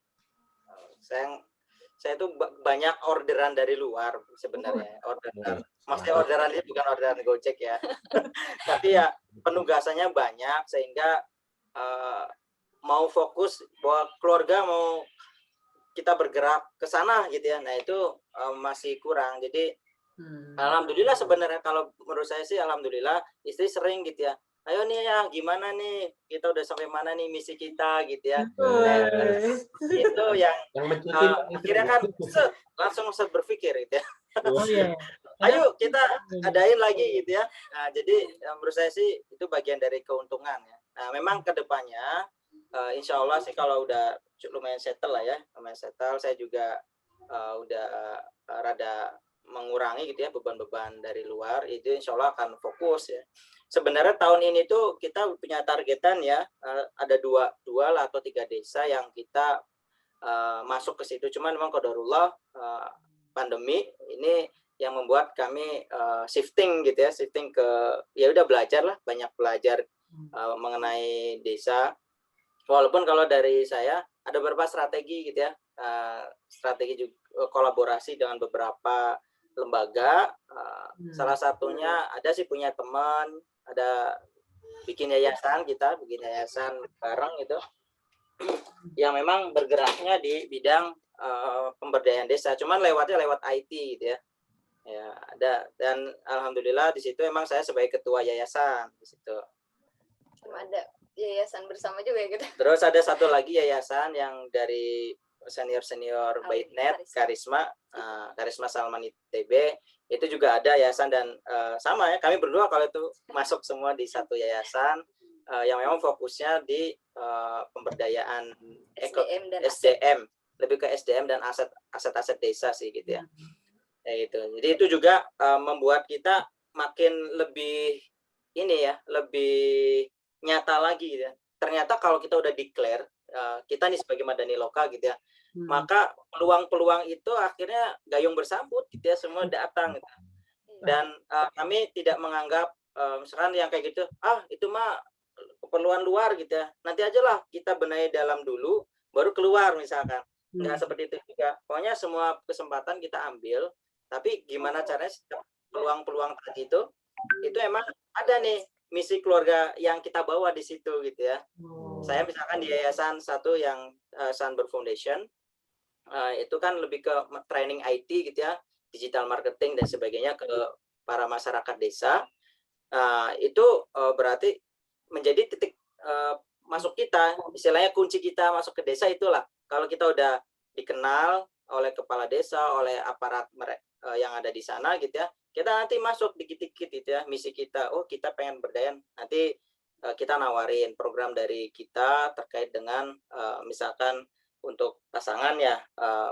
saya tuh banyak orderan dari luar sebenarnya. Maksudnya orderan ini bukan orderan Gojek ya. Tapi ya penugasannya banyak sehingga mau fokus bahwa keluarga mau kita bergerak ke sana gitu ya. Nah itu masih kurang. Jadi Alhamdulillah sebenarnya kalau menurut saya sih alhamdulillah istri sering gitu ya. Ayo nih ya, gimana nih? Kita udah sampai mana nih misi kita gitu ya. Nah, itu yang
mencutin
akhirnya kan langsung berpikir gitu ya.
Oh iya.
Ayo kita adain lagi gitu ya. Nah, jadi menurut saya sih itu bagian dari keuntungan ya. Nah, memang kedepannya insya Allah sih kalau udah lumayan settle lah ya, lumayan settle, saya juga udah rada mengurangi gitu ya beban-beban dari luar, itu insya Allah akan fokus ya. Sebenarnya tahun ini tuh kita punya targetan ya, ada dua lah atau 3 desa yang kita masuk ke situ. Cuman memang qadarullah pandemi ini yang membuat kami shifting gitu ya, shifting ke ya udah belajar lah, banyak belajar mengenai desa. Walaupun kalau dari saya ada beberapa strategi gitu ya, strategi juga kolaborasi dengan beberapa lembaga. Salah satunya ada sih punya teman, ada bikin yayasan, kita bikin yayasan bareng gitu, yang memang bergeraknya di bidang pemberdayaan desa, cuman lewat IT gitu ya. Ya ada, dan alhamdulillah di situ emang saya sebagai ketua yayasan di situ.
Ada yayasan bersama juga ya gitu.
Terus ada satu lagi yayasan yang dari senior Baitnet Karisma Salman ITB, itu juga ada yayasan dan sama ya, kami berdua kalau itu masuk semua di satu yayasan yang memang fokusnya di pemberdayaan SDM, lebih ke SDM dan aset desa sih gitu ya. Itu. Jadi itu juga membuat kita makin lebih ini ya, lebih nyata lagi ya. Ternyata kalau kita udah declare kita nih sebagai madani lokal gitu ya, maka peluang-peluang itu akhirnya gayung bersambut gitu ya, semua datang gitu. Dan kami tidak menganggap misalkan yang kayak gitu, itu mah keperluan luar gitu ya, nanti aja lah kita benahi dalam dulu baru keluar misalkan. Nggak seperti itu juga, pokoknya semua kesempatan kita ambil, tapi gimana caranya peluang-peluang tadi itu emang ada nih misi keluarga yang kita bawa di situ gitu ya. Saya misalkan di yayasan satu yang Sunbird Foundation, itu kan lebih ke training IT gitu ya, digital marketing dan sebagainya ke para masyarakat desa. Itu berarti menjadi titik masuk kita, istilahnya kunci kita masuk ke desa itulah. Kalau kita udah dikenal oleh kepala desa, oleh aparat yang ada di sana gitu ya, kita nanti masuk dikit-dikit gitu ya, misi kita, kita pengen berdaya, nanti kita nawarin program dari kita terkait dengan misalkan untuk pasangan ya,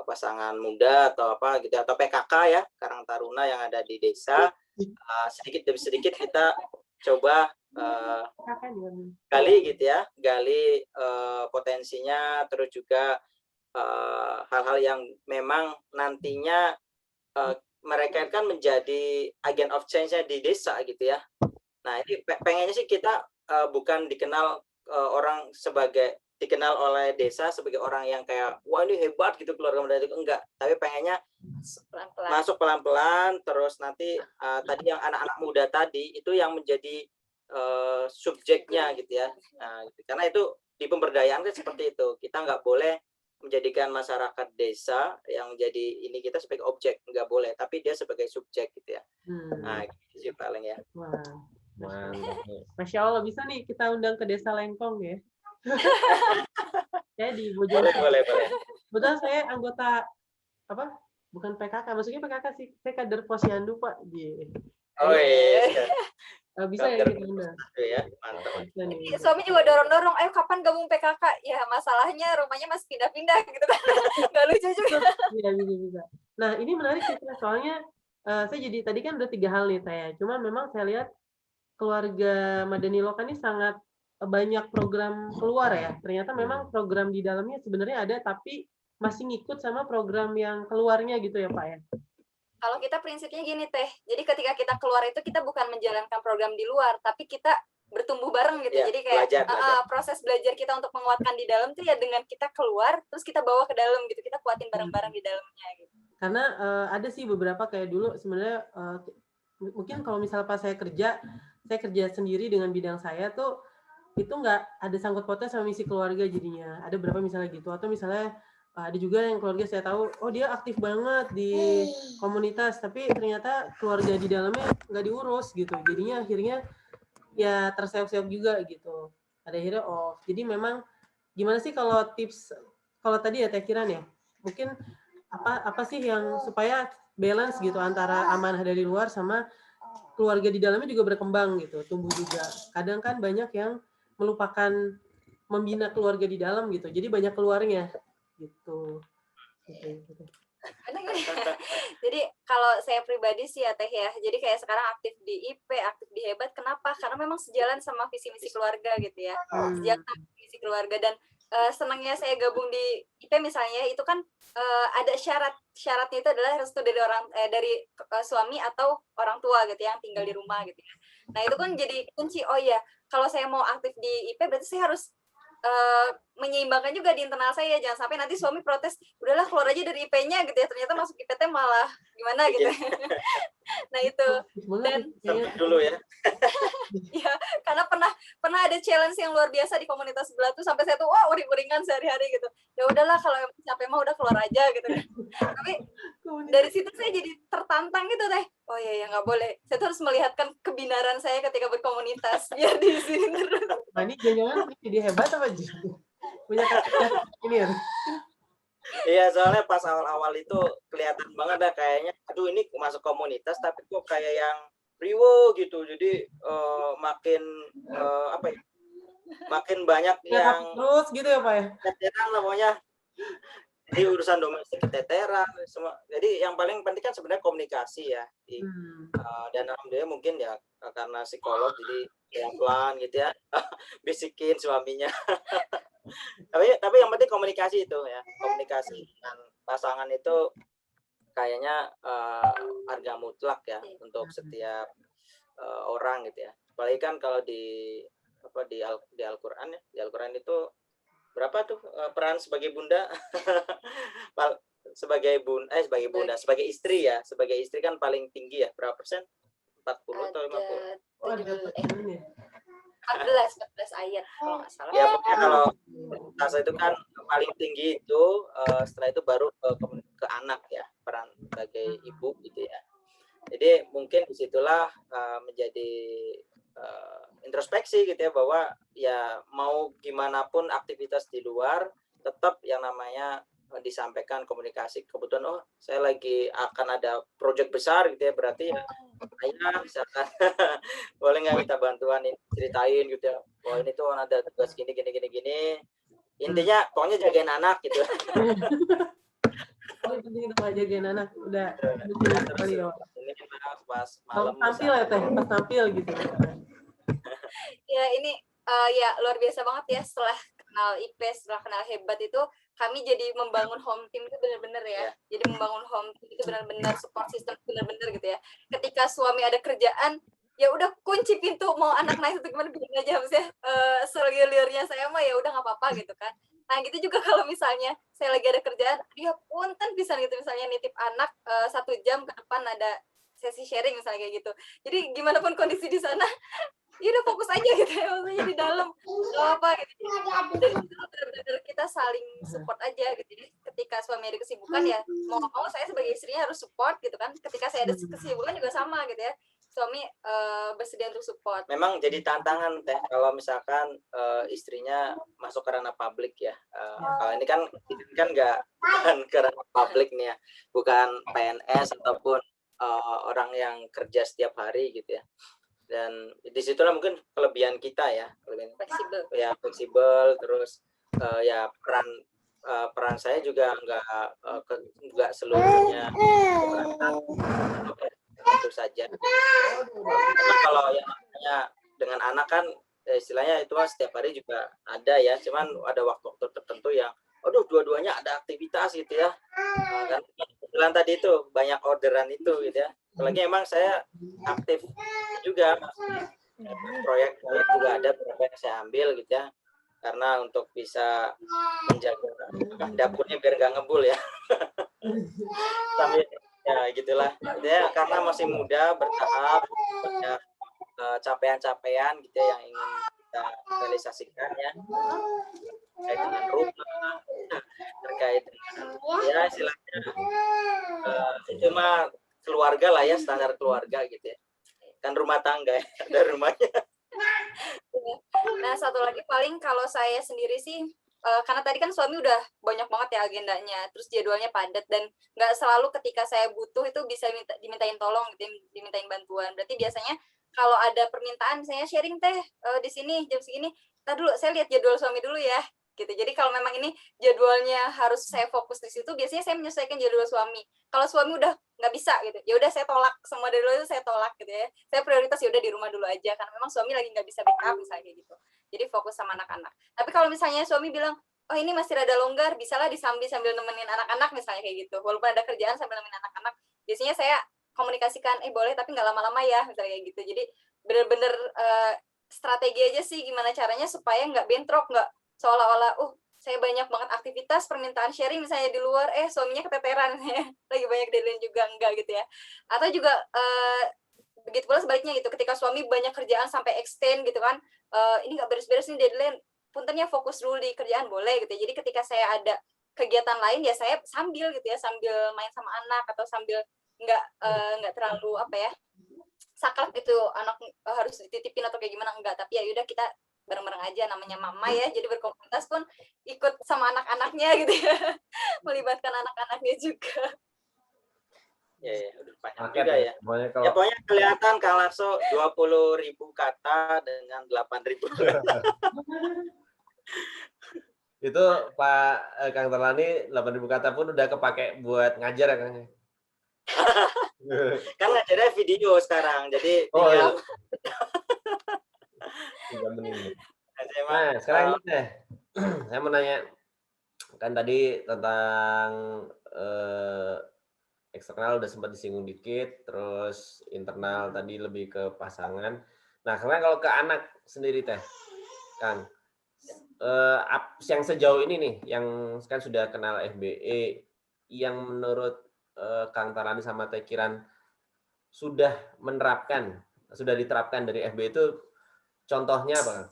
pasangan muda atau apa gitu, atau PKK ya, Karang Taruna yang ada di desa, sedikit demi sedikit kita coba gali gitu ya, gali potensinya, terus juga hal-hal yang memang nantinya mereka kan menjadi agent of change-nya di desa gitu ya. Nah ini pengennya sih kita bukan dikenal orang sebagai, dikenal oleh desa sebagai orang yang kayak wah ini hebat gitu keluarga muda itu, enggak, tapi pengennya masuk pelan-pelan, terus nanti tadi yang anak-anak muda tadi itu yang menjadi subjeknya gitu ya. Nah, karena itu di pemberdayaan kan seperti itu, kita nggak boleh menjadikan masyarakat desa yang jadi ini kita sebagai objek, nggak boleh, tapi dia sebagai subjek gitu ya. Nah gitu sih paling ya.
Masya Allah, bisa nih kita undang ke desa Lengkong ya. Saya di Bojonegoro.
Boleh.
Betul, saya anggota apa? Bukan PKK, maksudnya PKK sih. Saya kader Posyandu Pak.
Oh iya.
Bisa ya kita undang.
Ya, mantap.
Suami juga dorong-dorong, ayo kapan gabung PKK? Ya masalahnya rumahnya masih pindah-pindah gitu kan. Nggak lucu juga.
Iya, bisa. Nah ini menarik sih, soalnya saya jadi tadi kan udah 3 hal nih saya. Cuma memang saya lihat keluarga Madani Lokal ini sangat banyak program keluar ya. Ternyata memang program di dalamnya sebenarnya ada, tapi masih ngikut sama program yang keluarnya gitu ya Pak ya.
Kalau kita prinsipnya gini Teh, jadi ketika kita keluar itu kita bukan menjalankan program di luar, tapi kita bertumbuh bareng gitu. Ya, jadi kayak belajar. Proses belajar kita untuk menguatkan di dalam tuh ya dengan kita keluar, terus kita bawa ke dalam gitu, kita kuatin bareng-bareng di dalamnya gitu.
Karena ada sih beberapa kayak dulu sebenarnya mungkin kalau misalnya pas saya kerja sendiri dengan bidang saya tuh itu nggak ada sangkut pautnya sama misi keluarga jadinya. Ada berapa misalnya gitu, atau misalnya ada juga yang keluarga saya tahu, oh dia aktif banget di komunitas, tapi ternyata keluarga di dalamnya nggak diurus gitu. Jadinya akhirnya ya terseok-seok juga gitu. Ada akhirnya off. Jadi memang gimana sih kalau tips, kalau tadi ya Teh Kiran ya, mungkin apa sih yang supaya balance gitu antara amanah dari luar sama keluarga di dalamnya juga berkembang gitu, tumbuh juga. Kadang kan banyak yang melupakan membina keluarga di dalam gitu, jadi banyak keluarnya gitu.
Jadi kalau saya pribadi sih ya Teh ya, jadi kayak sekarang aktif di IP, aktif di Hebat, kenapa? Karena memang sejalan sama visi misi keluarga gitu ya, sejalan sama visi keluarga. Dan senangnya saya gabung di IP misalnya itu kan ada syaratnya itu adalah restu dari suami atau orang tua gitu yang tinggal di rumah gitu ya. Nah itu kan jadi kunci, oh ya kalau saya mau aktif di IP berarti saya harus menyeimbangkan juga di internal saya, jangan sampai nanti suami protes, udahlah keluar aja dari IP-nya gitu ya, ternyata masuk IPT malah gimana gitu. Nah itu, dan
dulu ya.
ya karena pernah ada challenge yang luar biasa di komunitas sebelah tuh, sampai saya tuh wah uring-uringan sehari-hari gitu. Ya udahlah kalau capek mah udah keluar aja gitu. Tapi dari situ saya jadi tertantang gitu Teh. Oh iya ya nggak boleh. Saya tuh harus melihatkan kebenaran saya ketika berkomunitas biar di sini terus.
Nah ini jangan jadi hebat apa aja? Punya ini ya.
Iya, soalnya pas awal-awal itu kelihatan banget dah kayaknya, aduh ini masuk komunitas tapi kok kayak yang riwo gitu. Jadi makin apa ya? Makin banyak yang
terus gitu ya Pak ya.
keteteran lah pokoknya. Jadi urusan domestik keteteran semua. Jadi yang paling penting kan sebenarnya komunikasi ya. Dan alhamdulillah mungkin ya karena psikolog jadi pelan gitu ya. Bisikin suaminya. tapi yang penting komunikasi itu ya, komunikasi dengan pasangan itu kayaknya harga mutlak ya untuk setiap orang gitu ya. Apalagi kan kalau di Al-Qur'an ya, di Al-Qur'an itu berapa tuh peran sebagai bunda sebagai istri ya, sebagai istri kan paling tinggi ya, berapa persen, 40 atau 50?
14 ayat kalau nggak salah.
Ya pokoknya kalau rasa itu kan paling tinggi itu, setelah itu baru ke anak ya, peran sebagai ibu gitu ya. Jadi mungkin disitulah menjadi introspeksi gitu ya, bahwa ya mau gimana pun aktivitas di luar tetap yang namanya disampaikan komunikasi. Kebetulan oh saya lagi akan ada proyek besar gitu ya, berarti ya saya misalkan boleh nggak minta bantuan ini, ceritain gitu ya, oh ini tuh ada tugas gini intinya pokoknya jagain anak gitu.
Oh penting itu jagain anak udah sekali ya.
Ini pas malam
tampil ya Teh, pas tampil gitu.
Ya ini ya luar biasa banget ya, setelah kenal IP, setelah kenal Hebat itu kami jadi membangun home team itu benar-benar ya. Jadi membangun home team itu benar-benar, support system benar-benar gitu ya. Ketika suami ada kerjaan, ya udah kunci pintu, mau anak naik itu gimana biarin aja, maksudnya selilir-lirnya saya mah ya udah nggak apa-apa gitu kan. Nah gitu juga kalau misalnya saya lagi ada kerjaan, ya punten bisa gitu, misalnya nitip anak 1 jam ke depan ada sesi sharing misalnya kayak gitu. Jadi gimana pun kondisi di sana, ya udah fokus aja gitu ya, maksudnya di dalam nggak apa gitu. Dan itu benar-benar kita saling support aja gitu. Jadi ketika suami ada kesibukan ya mau saya sebagai istrinya harus support gitu kan. Ketika saya ada kesibukan juga sama gitu ya, suami bersedia untuk support.
Memang jadi tantangan Teh kalau misalkan istrinya masuk ke ranah publik ya. Kalau ini kan nggak ke ranah publik nih ya, bukan PNS ataupun orang yang kerja setiap hari gitu ya. Dan disitulah mungkin kelebihan kita ya, fleksibel, terus ya peran saya juga nggak seluruhnya tentu saja. Karena kalau yang namanya dengan anak kan istilahnya itu setiap hari juga ada ya, cuman ada waktu-waktu tertentu yang aduh dua-duanya ada aktivitas gitu ya. Kan kebetulan tadi itu banyak orderan itu gitu ya. Apalagi emang saya aktif juga, proyek juga ada beberapa yang saya ambil gitu ya, karena untuk bisa menjaga dapurnya biar nggak ngebul ya. Tapi ya gitulah ya, karena masih muda, bertahap, banyak capaian-capaian gitu ya yang ingin kita realisasikan ya, terkait dengan rumah, terkait dengan ya istilahnya itu mah keluarga lah ya, standar keluarga gitu ya, kan rumah tangga ya, ada rumahnya.
Nah, satu lagi paling kalau saya sendiri sih, karena tadi kan suami udah banyak banget ya agendanya, terus jadwalnya padat dan nggak selalu ketika saya butuh itu bisa dimintain tolong, gitu, dimintain bantuan. Berarti biasanya kalau ada permintaan, misalnya sharing teh di sini jam segini, tar dulu saya lihat jadwal suami dulu ya, gitu. Jadi kalau memang ini jadwalnya harus saya fokus di situ, biasanya saya menyesuaikan jadwal suami. Kalau suami udah nggak bisa gitu, ya udah saya tolak semua dari dulu, itu saya tolak gitu ya. Saya prioritas ya udah di rumah dulu aja, karena memang suami lagi nggak bisa backup misalnya kayak gitu. Jadi fokus sama anak-anak. Tapi kalau misalnya suami bilang, oh ini masih rada longgar, bisalah sambil nemenin anak-anak misalnya kayak gitu. Walaupun ada kerjaan sambil nemenin anak-anak, biasanya saya komunikasikan, boleh tapi nggak lama-lama ya, misalnya kayak gitu. Jadi bener-bener strategi aja sih gimana caranya supaya nggak bentrok, nggak seolah-olah, saya banyak banget aktivitas permintaan sharing misalnya di luar, suaminya keteteran ya, lagi banyak deadline juga, enggak gitu ya. Atau juga begitu pula sebaliknya gitu, ketika suami banyak kerjaan sampai extend gitu kan, ini nggak beres-beres nih deadline, puntennya fokus dulu di kerjaan boleh gitu. Jadi ketika saya ada kegiatan lain ya saya sambil gitu ya, sambil main sama anak atau sambil nggak terlalu apa ya saklek gitu anak harus dititipin atau kayak gimana, enggak, tapi ya udah kita bareng-bareng aja, namanya mama ya, jadi berkomunitas pun ikut sama anak-anaknya gitu ya, melibatkan anak-anaknya juga.
Ya, udah banyak
Paket
juga
ya.
ya.
Pokoknya
Ya pokoknya kelihatan Kang Larso 20.000 kata dengan 8.000
itu Pak Kang Terlani 8.000 kata pun udah kepake buat ngajar ya Kang.
kan ngajarnya video sekarang, jadi
Oh,
tinggal
Nah, sekarang ini deh, saya mau nanya, kan tadi tentang eksternal udah sempat disinggung dikit, terus internal tadi lebih ke pasangan. Nah, sekarang kalau ke anak sendiri teh, Kang, yang sejauh ini nih, yang kan sudah kenal FBE, yang menurut Kang Tarani sama Teh Kiran sudah diterapkan dari FBE itu, contohnya apa, Kang?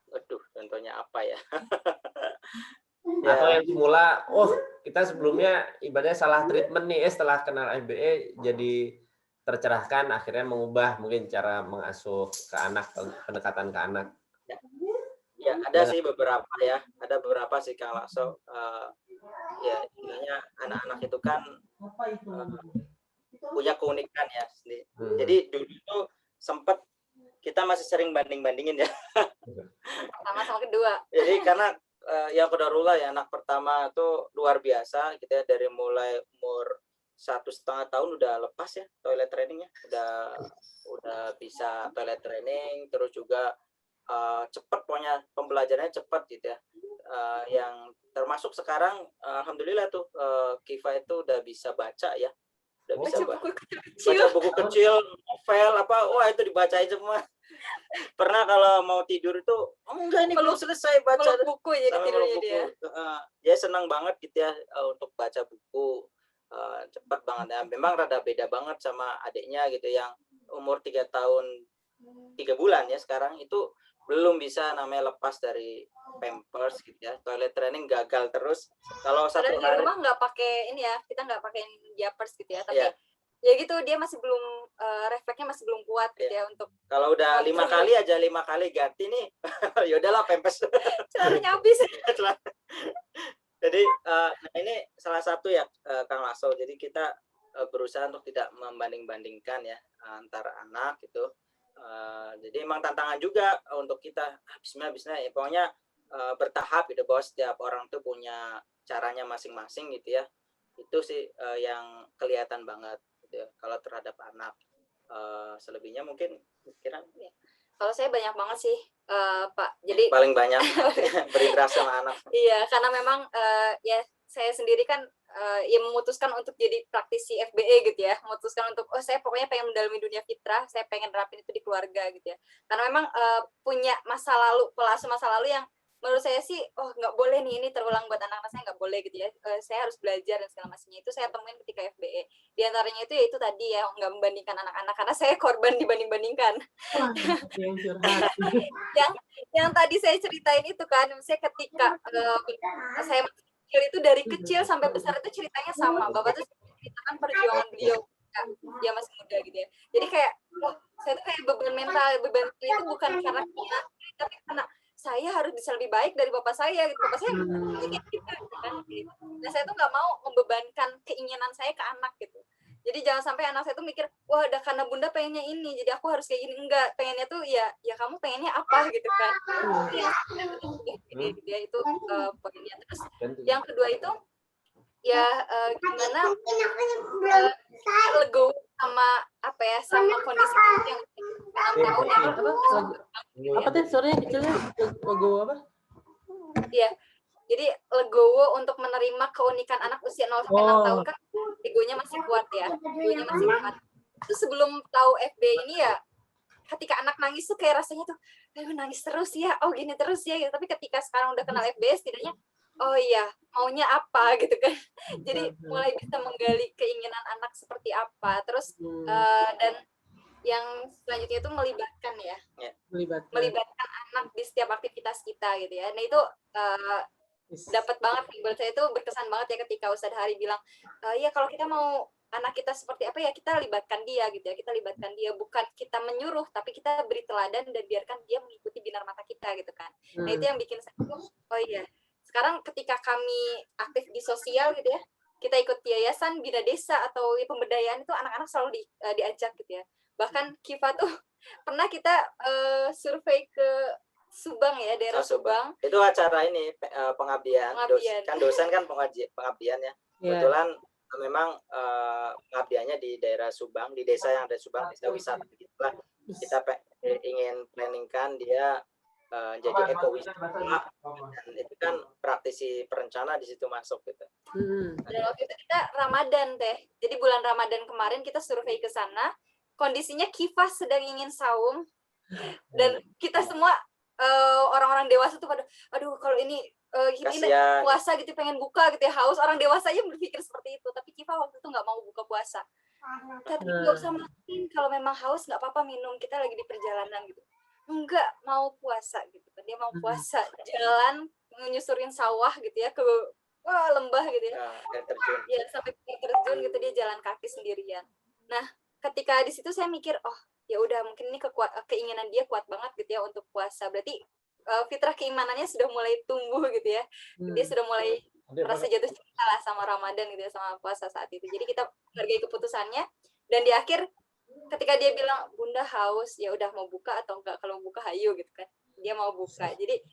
Waduh, contohnya apa ya?
Atau yang semula, kita sebelumnya ibaratnya salah treatment nih, setelah kenal FBE jadi tercerahkan, akhirnya mengubah mungkin cara mengasuh ke anak, pendekatan ke anak.
Ya, ada sih beberapa ya, ada beberapa sih Kang Lakso. Ya, intinya anak-anak itu kan punya keunikan ya. Jadi dulu itu sempat kita masih sering banding-bandingin ya.
Pertama sama kedua.
Jadi karena yang qadarullah ya, anak pertama itu luar biasa gitu ya, dari mulai umur 1,5 tahun udah lepas ya toilet trainingnya, udah bisa toilet training, terus juga cepat, pokoknya pembelajarannya cepat gitu ya. Yang termasuk sekarang alhamdulillah tuh Kiva itu udah bisa baca ya, udah bisa baca buku kecil, novel apa, wah itu dibacain semua. Pernah kalau mau tidur itu, enggak, ini belum selesai baca
buku, jadi tidurnya dia.
Dia senang banget gitu ya untuk baca buku, cepat banget ya. Memang rada beda banget sama adiknya gitu yang umur 3 tahun 3 bulan ya sekarang, itu belum bisa namanya lepas dari pampers gitu ya, toilet training gagal terus. Kalau satu
di
hari
rumah nggak pakai ini ya, kita nggak pakai diapers gitu ya, tapi ya gitu, dia masih belum refleksnya masih belum kuat gitu ya untuk
kalau udah 5 kali ganti nih ya udahlah pampers
celananya habis.
Jadi ini salah satu ya Kang Lasso, jadi kita berusaha untuk tidak membanding-bandingkan ya antara anak gitu. Jadi emang tantangan juga untuk kita, bismillah ya, pokoknya bertahap gitu, bahwa setiap orang tuh punya caranya masing-masing gitu ya. Itu sih yang kelihatan banget gitu ya, kalau terhadap anak. Selebihnya mungkin kira
kalau saya banyak banget sih Pak, jadi
paling banyak berinteraksi sama anak.
Iya, karena memang ya saya sendiri kan ya memutuskan untuk jadi praktisi FBE gitu ya, memutuskan untuk saya pokoknya pengen mendalami dunia fitrah, saya pengen terapin itu di keluarga gitu ya, karena memang punya masa lalu yang menurut saya sih nggak boleh nih ini terulang buat anak-anak saya, nggak boleh gitu ya. Saya harus belajar dan segala macamnya itu saya temuin ketika FBE. Di antaranya itu yaitu tadi ya, nggak membandingkan anak-anak karena saya korban dibanding-bandingkan.
Wah, yang curhat.
yang tadi saya ceritain itu kan, misalnya ketika saya masih kecil itu dari kecil sampai besar itu ceritanya sama. Bapak tuh ceritakan perjuangan beliau dia masih muda gitu ya. Jadi kayak saya tuh kayak beban mental itu bukan karena dia, tapi karena saya harus bisa lebih baik dari bapak saya gitu. Bapak saya kayak gitu kan. Nah, saya tuh nggak mau membebankan keinginan saya ke anak gitu. Jadi jangan sampai anak saya tuh mikir, wah udah karena bunda pengennya ini, jadi aku harus kayak gini. Enggak, pengennya tuh ya kamu pengennya apa gitu kan. Jadi dia itu poinnya. Terus yang kedua itu ya gimana legowo sama apa ya, sama kondisi yang 6 tahun yang
Apa tuh suaranya kecilnya? Logo apa?
Iya. Jadi legowo untuk menerima keunikan anak usia 0 sampai 6 tahun kan egonya masih kuat ya. Egonya masih kuat. Itu sebelum tahu FB ini ya, ketika anak nangis tuh kayak rasanya tuh, aduh nangis terus ya, oh gini terus ya gitu. Tapi ketika sekarang udah kenal FB setidaknya, oh iya maunya apa gitu kan. Jadi mulai bisa menggali keinginan anak seperti apa. Terus dan yang selanjutnya itu melibatkan ya, melibatkan anak di setiap aktivitas kita gitu ya. Nah itu dapat banget nih, buat saya itu berkesan banget ya ketika Ustadz Hari bilang, ya kalau kita mau anak kita seperti apa ya kita libatkan dia gitu ya, kita libatkan dia, bukan kita menyuruh tapi kita beri teladan dan biarkan dia mengikuti binar mata kita gitu kan. Nah itu yang bikin saya tuh, oh iya sekarang ketika kami aktif di sosial gitu ya, kita ikut yayasan bina desa atau pemberdayaan itu anak-anak selalu diajak gitu ya. Bahkan Kifa tuh pernah kita survei ke Subang ya, daerah Subang.
Itu acara ini pengabdian. Kan dosen kan pengabdian ya. Kebetulan memang pengabdiannya di daerah Subang, di desa yang ada Subang, desa wisata gitulah. Kita ingin planningkan dia jadi ekowisata, dan itu kan praktisi perencana di situ masuk gitu.
Dan waktu itu kita Ramadan teh. Jadi bulan Ramadan kemarin kita survei ke sana. Kondisinya Kifa sedang ingin saum dan kita semua orang-orang dewasa tuh pada aduh kalau ini puasa gitu pengen buka gitu ya, haus. Orang dewasa aja berpikir seperti itu, tapi Kifa waktu itu nggak mau buka puasa. Tapi nggak usah makan, kalau memang haus nggak apa-apa minum, kita lagi di perjalanan gitu. Enggak mau puasa gitu kan, dia mau puasa jalan menyusurin sawah gitu ya ke lembah gitu ya, ya sampai terjun gitu, dia jalan kaki sendirian. Nah ketika di situ saya mikir, oh ya udah mungkin ini keinginan dia kuat banget gitu ya untuk puasa, berarti fitrah keimanannya sudah mulai tumbuh gitu ya. Dia sudah mulai merasa jatuh cinta lah sama Ramadan gitu ya, sama puasa saat itu. Jadi kita hargai keputusannya, dan di akhir ketika dia bilang bunda haus, ya udah mau buka atau enggak, kalau buka hayu gitu kan, dia mau buka. Jadi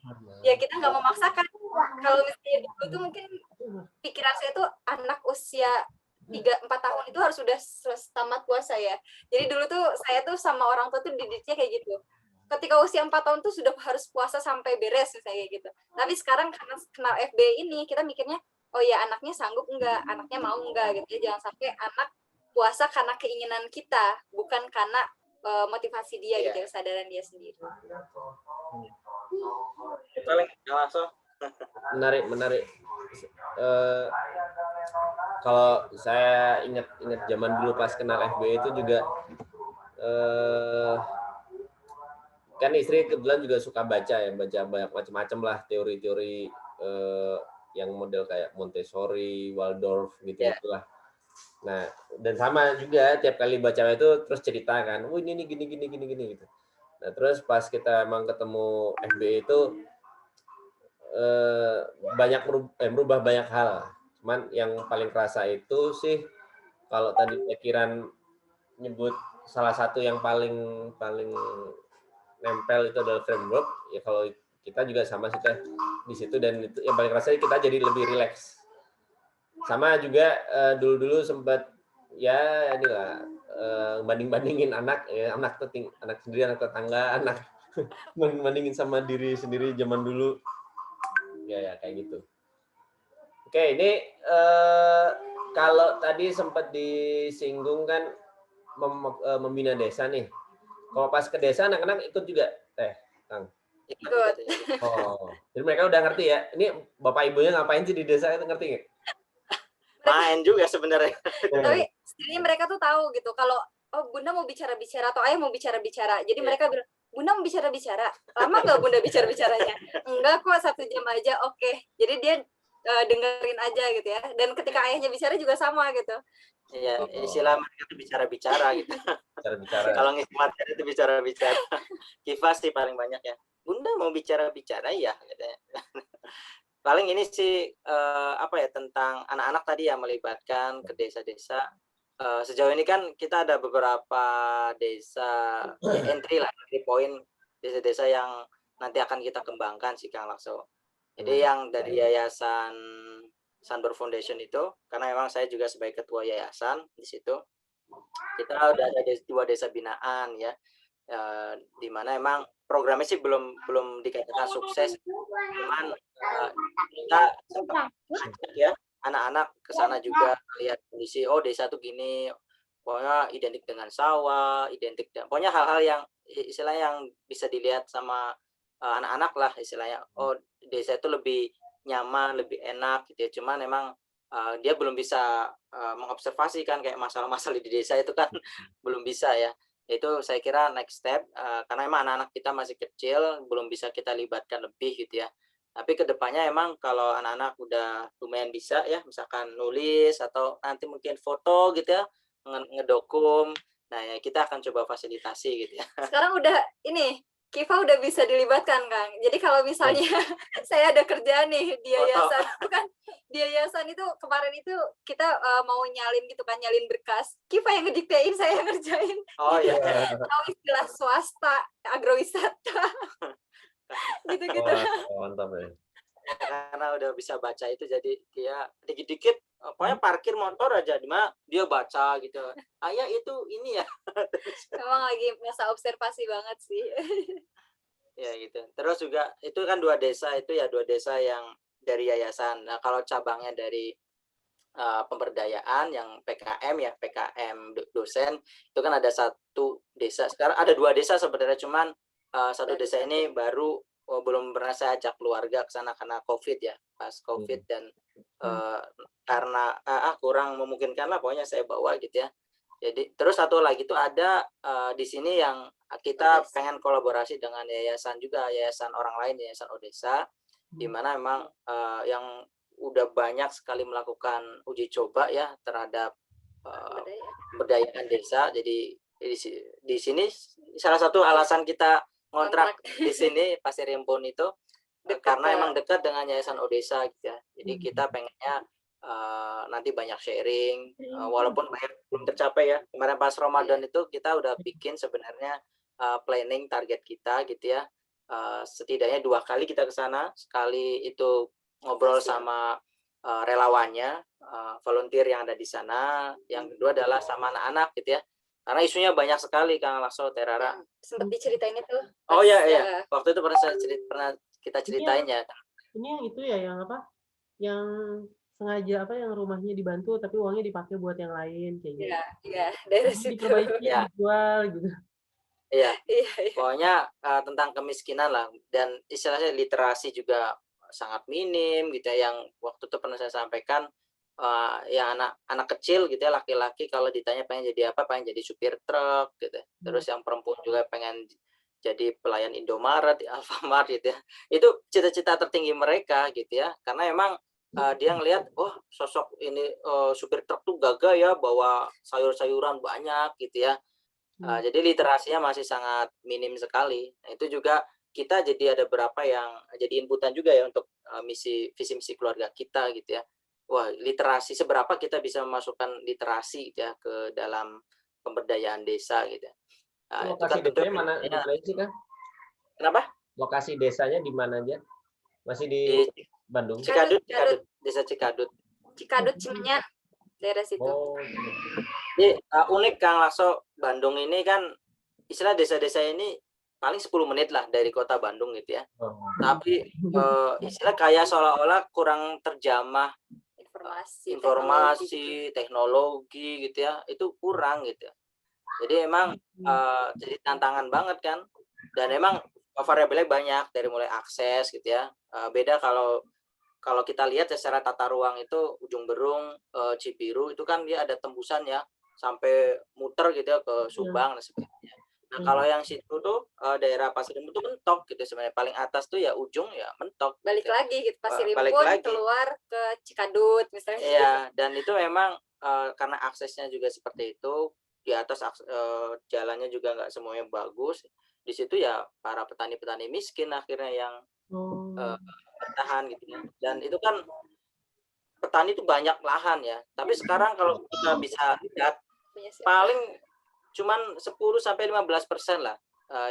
ya kita nggak memaksakan. Kalau misalnya dulu itu mungkin pikiran saya tuh anak usia 3-4 tahun itu harus sudah tamat puasa ya. Jadi dulu tuh saya tuh sama orang tua tuh didiknya kayak gitu. Ketika usia 4 tahun tuh sudah harus puasa sampai beres misalnya gitu. Tapi sekarang karena kenal FB ini, kita mikirnya, oh ya anaknya sanggup enggak, anaknya mau enggak gitu ya. Jangan sampai anak puasa karena keinginan kita, bukan karena motivasi dia gitu ya, kesadaran dia sendiri.
Menarik. Kalau saya ingat zaman dulu pas kenal FB itu juga kan istri kebetulan juga suka baca banyak macam-macam lah teori-teori yang model kayak Montessori, Waldorf gitu itulah. Nah, dan sama juga tiap kali baca itu terus cerita kan, oh ini gini gitu. Nah, terus pas kita emang ketemu FB itu merubah banyak hal. Cuman yang paling kerasa itu sih kalau tadi pikiran nyebut salah satu yang paling nempel itu adalah framework, ya kalau kita juga sama sih di situ, dan itu yang paling kerasa kita jadi lebih rileks. Sama juga dulu sempat ya inilah bandingin anak sendiri, anak tetangga, anak bandingin sama diri sendiri zaman dulu. Ya kayak gitu. Oke, ini kalau tadi sempat disinggung kan membina desa nih. Kalau pas ke desa anak-anak ikut juga, Kang?
ikut
Ikut.
katanya gitu.
Oh, jadi mereka udah ngerti ya. Ini bapak ibunya ngapain sih di desa itu, ngerti nggak?
Main juga sebenarnya.
Tapi setidaknya mereka tuh tahu gitu kalau oh Bunda mau bicara-bicara atau Ayah mau bicara-bicara. Jadi
Iya.
mereka bilang, Bunda mau bicara-bicara. Lama nggak Bunda bicara-bicaranya? Enggak kok, 1 jam aja. Oke. Jadi dia dengerin aja gitu ya. Dan ketika ayahnya bicara juga sama gitu.
Iya,
Oh.
istilah mereka itu bicara-bicara gitu.
Cara-bicara.
Kalau ngisi materi itu bicara-bicara. Kifas sih paling banyak ya. Bunda mau bicara-bicara ya katanya. Paling ini sih apa ya, tentang anak-anak tadi ya, melibatkan ke desa-desa. Sejauh ini kan kita ada beberapa desa ya, entry point desa-desa yang nanti akan kita kembangkan sih Kang Lakso. Jadi yang dari Yayasan Sunbird Foundation itu, karena memang saya juga sebagai ketua yayasan di situ, kita udah ada 2 desa binaan ya, di mana emang programnya sih belum dikatakan sukses, cuman kita sempat ajak ya anak-anak ke sana juga, lihat kondisi, oh desa tuh gini, pokoknya identik dengan sawah, identik pokoknya hal-hal yang istilahnya yang bisa dilihat sama anak-anak lah istilahnya. Oh desa itu lebih nyaman, lebih enak gitu ya. Cuman memang dia belum bisa mengobservasi kan kayak masalah-masalah di desa itu kan belum bisa ya. Itu saya kira next step karena emang anak-anak kita masih kecil, belum bisa kita libatkan lebih gitu ya. Tapi kedepannya emang kalau anak-anak udah lumayan bisa ya, misalkan nulis atau nanti mungkin foto gitu ya, ngedokum, nah ya kita akan coba fasilitasi gitu ya.
Sekarang udah ini Kiva udah bisa dilibatkan Kang. Jadi kalau misalnya saya ada kerjaan nih di yayasan, bukan di yayasan itu kemarin itu kita mau nyalin gitu kan, nyalin berkas. Kiva yang ngediktein, saya yang ngerjain.
Oh iya.
Tahu istilah swasta, agrowisata, gitu-gitu.
Oh, mantap ya.
Karena udah bisa baca itu jadi dia dikit-dikit pokoknya parkir motor aja di mana dia baca gitu. Ayah itu ini ya.
Memang lagi masa observasi banget sih.
Ya gitu. Terus juga itu kan 2 desa itu ya, 2 desa yang dari yayasan. Nah, kalau cabangnya dari pemberdayaan yang PKM ya, PKM dosen itu kan ada 1 desa. Sekarang ada 2 desa sebenarnya, cuman 1 desa ini baru belum pernah saya ajak keluarga ke sana karena COVID ya, pas COVID dan karena kurang memungkinkan lah, pokoknya saya bawa gitu ya. Jadi terus 1 lagi itu ada di sini yang kita pengen kolaborasi dengan yayasan juga, yayasan orang lain, yayasan Odesa, di mana memang yang udah banyak sekali melakukan uji coba ya terhadap pemberdayaan desa. Jadi di sini salah satu alasan kita ngontrak di sini Pasir Rimpun itu karena emang dekat dengan Yayasan Odesa gitu ya. Jadi kita pengennya nanti banyak sharing, walaupun banyak belum tercapai ya. Kemarin pas Ramadan itu kita udah bikin sebenarnya planning target kita gitu ya. Setidaknya 2 kali kita ke sana, sekali itu ngobrol sama relawannya, volunteer yang ada di sana. Yang kedua adalah sama anak-anak gitu ya. Karena isunya banyak sekali Kang Lakso, Terara.
Sempat diceritain itu.
Oh iya iya. Waktu itu pernah kita ceritain ya.
Ini yang itu ya, yang apa? Yang sengaja apa, yang rumahnya dibantu tapi uangnya dipakai buat yang lain kayak gitu.
Iya, dari situ.
Diperbaiki, dijual gitu.
Iya. Pokoknya tentang kemiskinan lah, dan istilahnya literasi juga sangat minim gitu ya. Yang waktu itu pernah saya sampaikan ya anak kecil gitu ya, laki-laki kalau ditanya pengen jadi apa, pengen jadi supir truk gitu. Terus yang perempuan juga pengen jadi pelayan Indomaret, Alfamart gitu ya. Itu cita-cita tertinggi mereka gitu ya. Karena emang dia ngelihat, oh sosok ini supir truk tuh gagah ya, bawa sayur-sayuran banyak gitu ya. Jadi literasinya masih sangat minim sekali. Nah, itu juga kita jadi ada beberapa yang jadi inputan juga ya untuk visi misi keluarga kita gitu ya. Wah, literasi seberapa kita bisa memasukkan literasi gitu ya ke dalam pemberdayaan desa gitu. Nah,
lokasi desanya mana sih Kang?
Kenapa?
Lokasi desanya di mana aja? Masih di Bandung?
Cikadut, Desa Cikadut.
Cikadut Cimenyan, daerah situ.
Oh.
Jadi unik Kang Lakso, Bandung ini kan istilah desa-desa ini paling 10 menit lah dari kota Bandung gitu ya. Tapi istilah kayak seolah-olah kurang terjamah informasi, teknologi gitu ya, itu kurang gitu. Jadi emang jadi tantangan banget kan. Dan emang variabelnya banyak, dari mulai akses gitu ya. Beda kalau kita lihat ya secara tata ruang itu Ujung Berung, Cibiru itu kan dia ada tembusan ya sampai muter gitu ya ke Subang dan sebagainya. Nah, kalau yang situ tuh daerah Pasir Rimbu tuh mentok gitu sebenarnya. Paling atas tuh ya ujung ya mentok.
Balik
gitu.
lagi gitu Pasir
Balik
Rimbu
lagi.
keluar ke Cikadut misalnya.
Iya, dan itu memang karena aksesnya juga seperti itu, di atas jalannya juga nggak semuanya bagus. Di situ ya para petani-petani miskin akhirnya yang bertahan gitu ya. Dan itu kan petani itu banyak lahan ya. Tapi sekarang kalau kita bisa lihat paling cuman 10-15% lah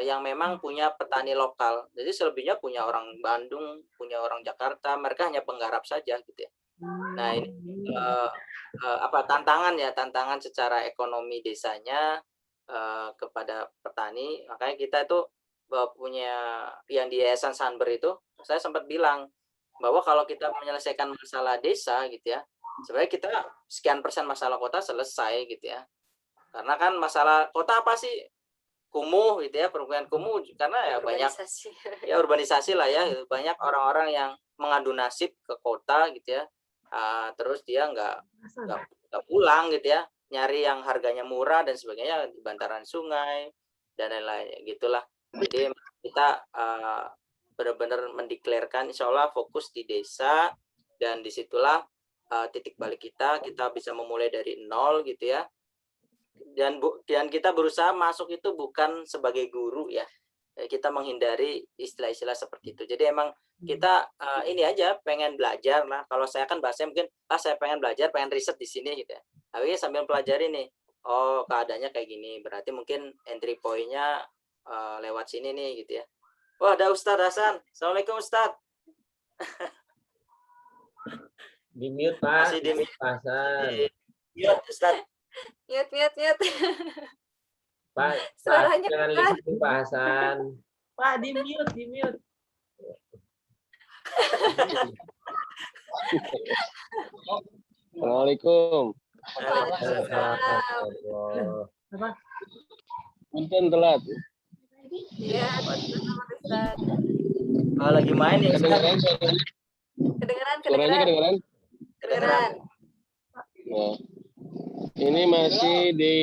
yang memang punya petani lokal. Jadi selebihnya punya orang Bandung, punya orang Jakarta, mereka hanya penggarap saja gitu ya. Nah, ini tantangan secara ekonomi desanya kepada petani. Makanya kita itu punya yang di Yayasan Sunber itu, saya sempat bilang bahwa kalau kita menyelesaikan masalah desa gitu ya, sebenarnya kita sekian persen masalah kota selesai gitu ya. Karena kan masalah kota apa sih? Kumuh gitu ya, perumahan kumuh, karena ya banyak ya urbanisasi lah ya, banyak orang-orang yang mengadu nasib ke kota gitu ya. Terus dia nggak pulang gitu ya, nyari yang harganya murah dan sebagainya di bantaran sungai dan lain-lain gitulah. Jadi kita benar-benar mendeklarkan insya Allah fokus di desa, dan disitulah titik balik kita bisa memulai dari nol gitu ya. Dan kita berusaha masuk itu bukan sebagai guru ya, kita menghindari istilah-istilah seperti itu. Jadi emang kita ini aja pengen belajar lah. Kalau saya kan bahasanya mungkin saya pengen belajar, pengen riset di sini gitu ya. Tapi sambil pelajari nih, oh keadaannya kayak gini, berarti mungkin entry point-nya lewat sini nih gitu ya. Wah, ada Ustadz Hasan. Assalamualaikum Ustadz.
Di mute Pak.
Masih di mute.
Mute
Ustadz.
Mute.
Pak,
suaranya
jangan listening Pak Hasan.
Pak, di mute.
Assalamualaikum.
Apa?
Punten telat.
Iya, Ustaz.
Lagi main ya.
Kedengeran suaranya kedengeran?
Kedengeran.
Nah, ini masih di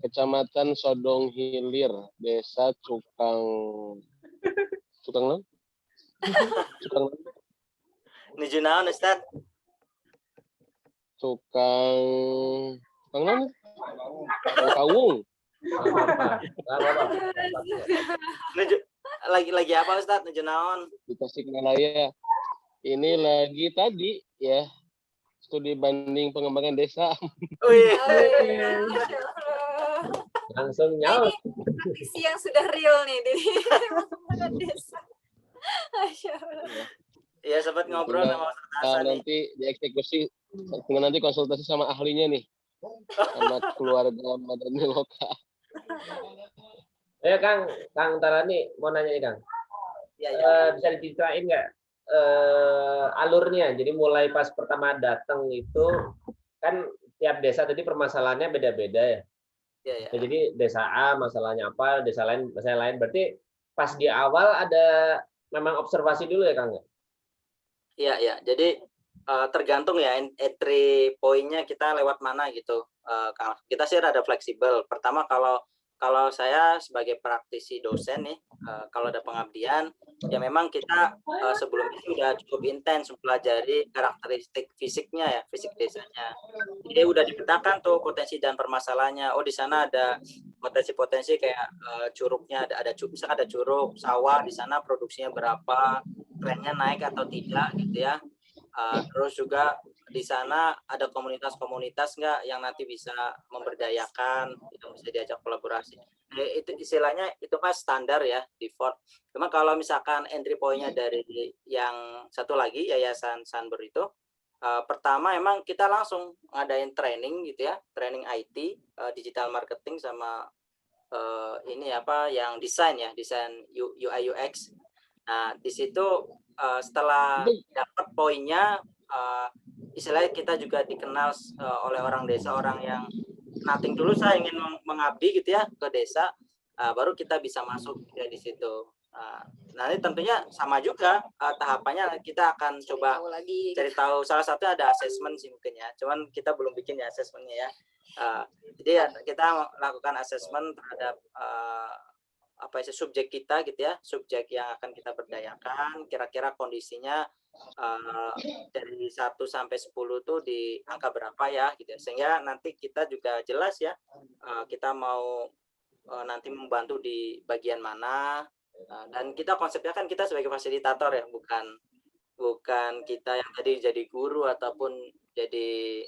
Kecamatan Sodong Hilir, Desa Cukang
Nijunaon Ustaz.
Cukang Kawung.
Lagi apa Ustaz? Nijunaon
Di Tasikmalaya. Ini lagi tadi ya, studi banding pengembangan desa.
Langsung nyaut.
Praktisi yang sudah real nih di pengembangan desa. Masya Allah.
Iya, sempat ngobrol sama Ustaz Hasan nih.
Nanti dieksekusi, nanti konsultasi sama ahlinya nih, sama keluarga Madani Lokal.
Kang Tarani mau nanya nih Kang.
Ya.
Bisa diceritain nggak alurnya? Jadi mulai pas pertama datang itu kan tiap desa tadi permasalahannya beda-beda ya.
Ya.
Jadi desa A masalahnya apa, desa lain masalah lain. Berarti pas di awal ada memang observasi dulu ya Kang?
Iya. Jadi tergantung ya entry point-nya kita lewat mana gitu. Kita sih rada fleksibel. Pertama kalau saya sebagai praktisi dosen nih, kalau ada pengabdian, ya memang kita sebelumnya sudah cukup intens mempelajari karakteristik fisiknya ya, fisik desanya. Jadi udah dipetakan tuh potensi dan permasalahannya. Oh, di sana ada potensi-potensi kayak curugnya, misalkan ada curug, sawah, di sana produksinya berapa, trennya naik atau tidak gitu ya. Terus juga di sana ada komunitas-komunitas nggak yang nanti bisa memberdayakan, yang bisa diajak kolaborasi. Itu istilahnya itu kan standar ya, default. Cuma kalau misalkan entry point-nya dari yang satu lagi Yayasan Sunber itu, pertama emang kita langsung ngadain training gitu ya, training IT, digital marketing sama yang desain UI UX. Nah di situ setelah dapat poinnya, istilahnya kita juga dikenal oleh orang desa, orang yang nothing dulu saya ingin mengabdi gitu ya ke desa. baru kita bisa masuk ya di situ. Nanti tentunya sama juga tahapannya, kita akan coba
Tahu lagi.
cari tahu. Salah satu ada asesmen sih mungkin ya, cuman kita belum bikin ya asesmennya ya. Jadi ya, kita lakukan asesmen terhadap apa sih subjek kita gitu ya, subjek yang akan kita berdayakan, kira-kira kondisinya dari 1 sampai 10 tuh di angka berapa ya gitu ya. Sehingga nanti kita juga jelas ya, kita mau nanti membantu di bagian mana. Dan kita konsepnya kan kita sebagai fasilitator ya, bukan kita yang tadi jadi guru ataupun jadi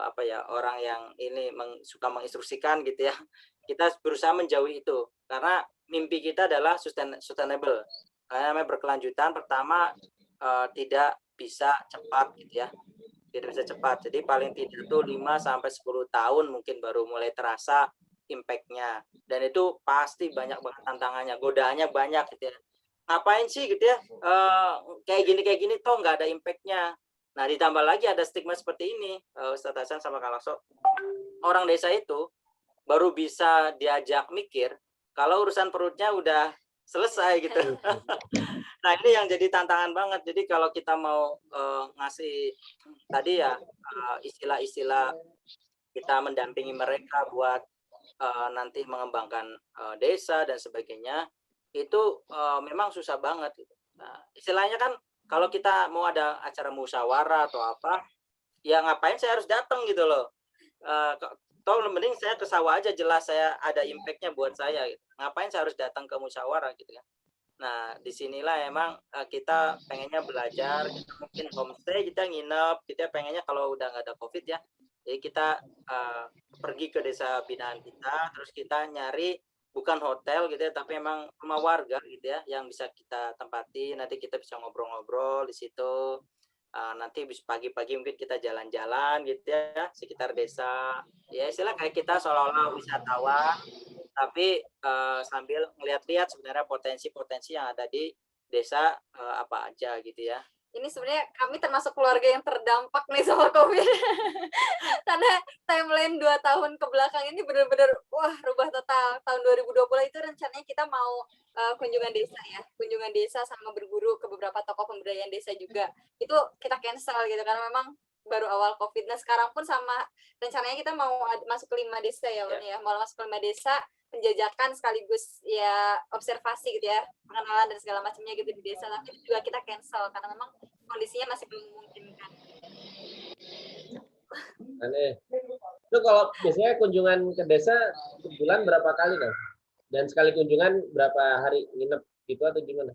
apa ya, orang yang ini suka menginstruksikan gitu ya. Kita berusaha menjauhi itu, karena mimpi kita adalah sustainable, karena namanya berkelanjutan. Pertama, tidak bisa cepat gitu ya, tidak bisa cepat. Jadi paling tidak tuh 5 sampai 10 tahun mungkin baru mulai terasa impact-nya. Dan itu pasti banyak banget tantangannya, godaannya banyak gitu ya. Ngapain sih gitu ya, kayak gini toh nggak ada impact-nya. Nah, ditambah lagi ada stigma seperti ini, Ustadz Hasan sama Kak Lakso. Orang desa itu baru bisa diajak mikir kalau urusan perutnya udah selesai gitu. Nah, ini yang jadi tantangan banget. Jadi kalau kita mau ngasih tadi ya istilah-istilah, kita mendampingi mereka buat nanti mengembangkan desa dan sebagainya, itu memang susah banget gitu. Nah, istilahnya kan kalau kita mau ada acara musyawarah atau apa, ya ngapain saya harus datang gitu loh. Toh mending saya ke sawah aja, jelas saya ada impact-nya buat saya gitu. Ngapain saya harus datang ke musyawarah gitu kan. Nah, disinilah emang kita pengennya belajar, kita mungkin homestay, kita nginep, kita pengennya kalau udah nggak ada COVID ya, jadi kita pergi ke desa binaan kita, terus kita nyari bukan hotel gitu ya, tapi emang rumah warga gitu ya, yang bisa kita tempati. Nanti kita bisa ngobrol-ngobrol di situ. Nanti pagi-pagi mungkin kita jalan-jalan gitu ya, sekitar desa. Ya istilah kayak kita seolah-olah wisatawan, tapi sambil melihat-lihat sebenarnya potensi-potensi yang ada di desa apa aja gitu ya.
Ini sebenarnya kami termasuk keluarga yang terdampak nih sama COVID. Karena timeline 2 tahun ke belakang ini benar-benar wah rubah total. Tahun 2020 itu rencananya kita mau kunjungan desa ya. Kunjungan desa sama berguru ke beberapa tokoh pemberdayaan desa juga. Itu kita cancel gitu karena memang baru awal COVID. Nah sekarang pun sama rencananya kita mau masuk ke 5 desa ya, ya. Mau masuk ke 5 desa, penjajakan sekaligus ya observasi gitu ya, pengenalan dan segala macamnya gitu di desa, tapi itu juga kita cancel karena memang kondisinya masih belum memungkinkan.
Aneh. Itu kalau biasanya kunjungan ke desa sebulan berapa kali dong? Dan sekali kunjungan berapa hari nginep gitu atau gimana?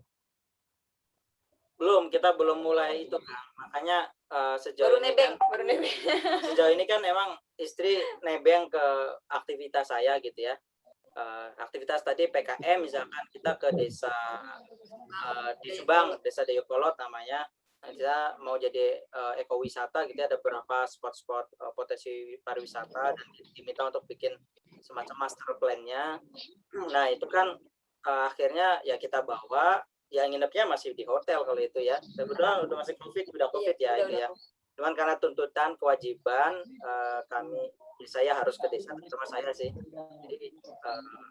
Kita belum mulai itu kan, makanya sejauh
baru
ini
nebeng.
Sejauh ini kan emang istri nebeng ke aktivitas saya gitu ya. Aktivitas tadi PKM misalkan kita ke desa di Subang, desa Dayakolot namanya. Kita mau jadi ekowisata gitu, ada beberapa spot-spot potensi pariwisata dan diminta untuk bikin semacam master plan-nya. Nah itu kan akhirnya ya kita bawa, ya nginepnya masih di hotel kalau itu ya. Kebetulan udah masih COVID ya itu ya. Cuman karena tuntutan kewajiban saya harus ke desa sama saya sih. Jadi